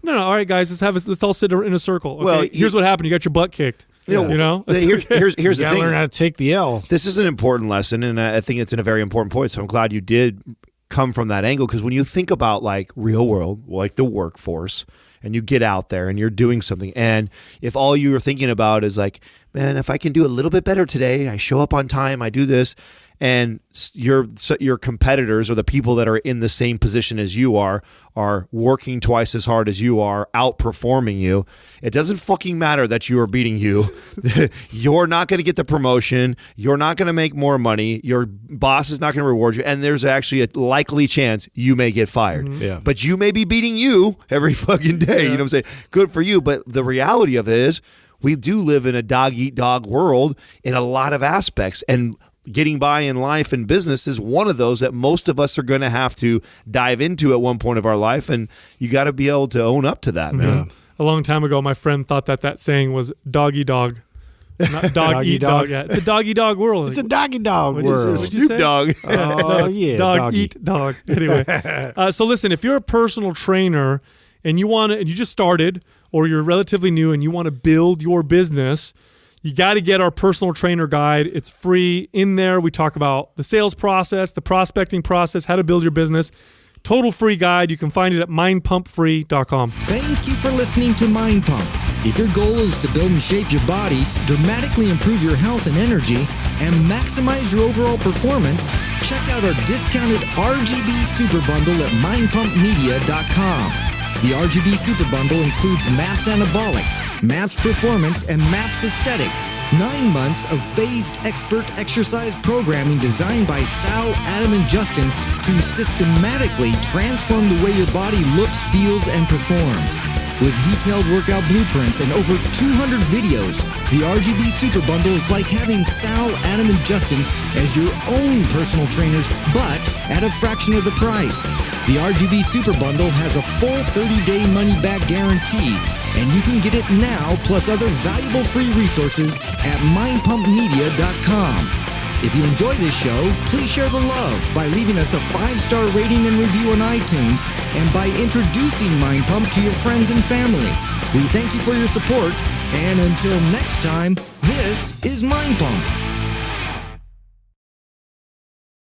No. All right, guys, let's all sit in a circle. Okay? Well, here's what happened. You got your butt kicked. You know, That's here's You the gotta thing. learn how to take the L. This is an important lesson, and I think it's a very important point. So I'm glad you did come from that angle, because when you think about like real world, like the workforce, and you get out there and you're doing something, and if all you're thinking about is like, man, if I can do a little bit better today, I show up on time, I do this, and your competitors or the people that are in the same position as you are working twice as hard as you are, outperforming you, it doesn't fucking matter that you are beating you. You're not going to get the promotion. You're not going to make more money. Your boss is not going to reward you. And there's actually a likely chance you may get fired. Mm-hmm. Yeah. But you may be beating you every fucking day. You know what I'm saying? Good for you. But the reality of it is we do live in a dog-eat-dog world in a lot of aspects. And getting by in life and business is one of those that most of us are going to have to dive into at one point of our life, and you got to be able to own up to that, man. A long time ago, my friend thought that saying was doggy dog, not dog eat dog. Yeah, it's a doggy dog world. It's a doggy dog What'd you world. say? Snoop Dogg. Oh, yeah. Dog doggy. eat dog. Anyway, so listen, if you're a personal trainer and you just started, or you're relatively new and you want to build your business, you got to get our personal trainer guide. It's free. In there, we talk about the sales process, the prospecting process, how to build your business. Total free guide. You can find it at mindpumpfree.com. Thank you for listening to Mind Pump. If your goal is to build and shape your body, dramatically improve your health and energy, and maximize your overall performance, check out our discounted RGB Super Bundle at mindpumpmedia.com. The RGB Super Bundle includes MAPS Anabolic, MAPS Performance, and MAPS Aesthetic. 9 months of phased expert exercise programming designed by Sal, Adam, and Justin to systematically transform the way your body looks, feels, and performs. With detailed workout blueprints and over 200 videos, the RGB Super Bundle is like having Sal, Adam, and Justin as your own personal trainers, but at a fraction of the price. The RGB Super Bundle has a full 30-day money-back guarantee, and you can get it now plus other valuable free resources at mindpumpmedia.com. If you enjoy this show, please share the love by leaving us a 5-star rating and review on iTunes and by introducing Mind Pump to your friends and family. We thank you for your support, and until next time, this is Mind Pump.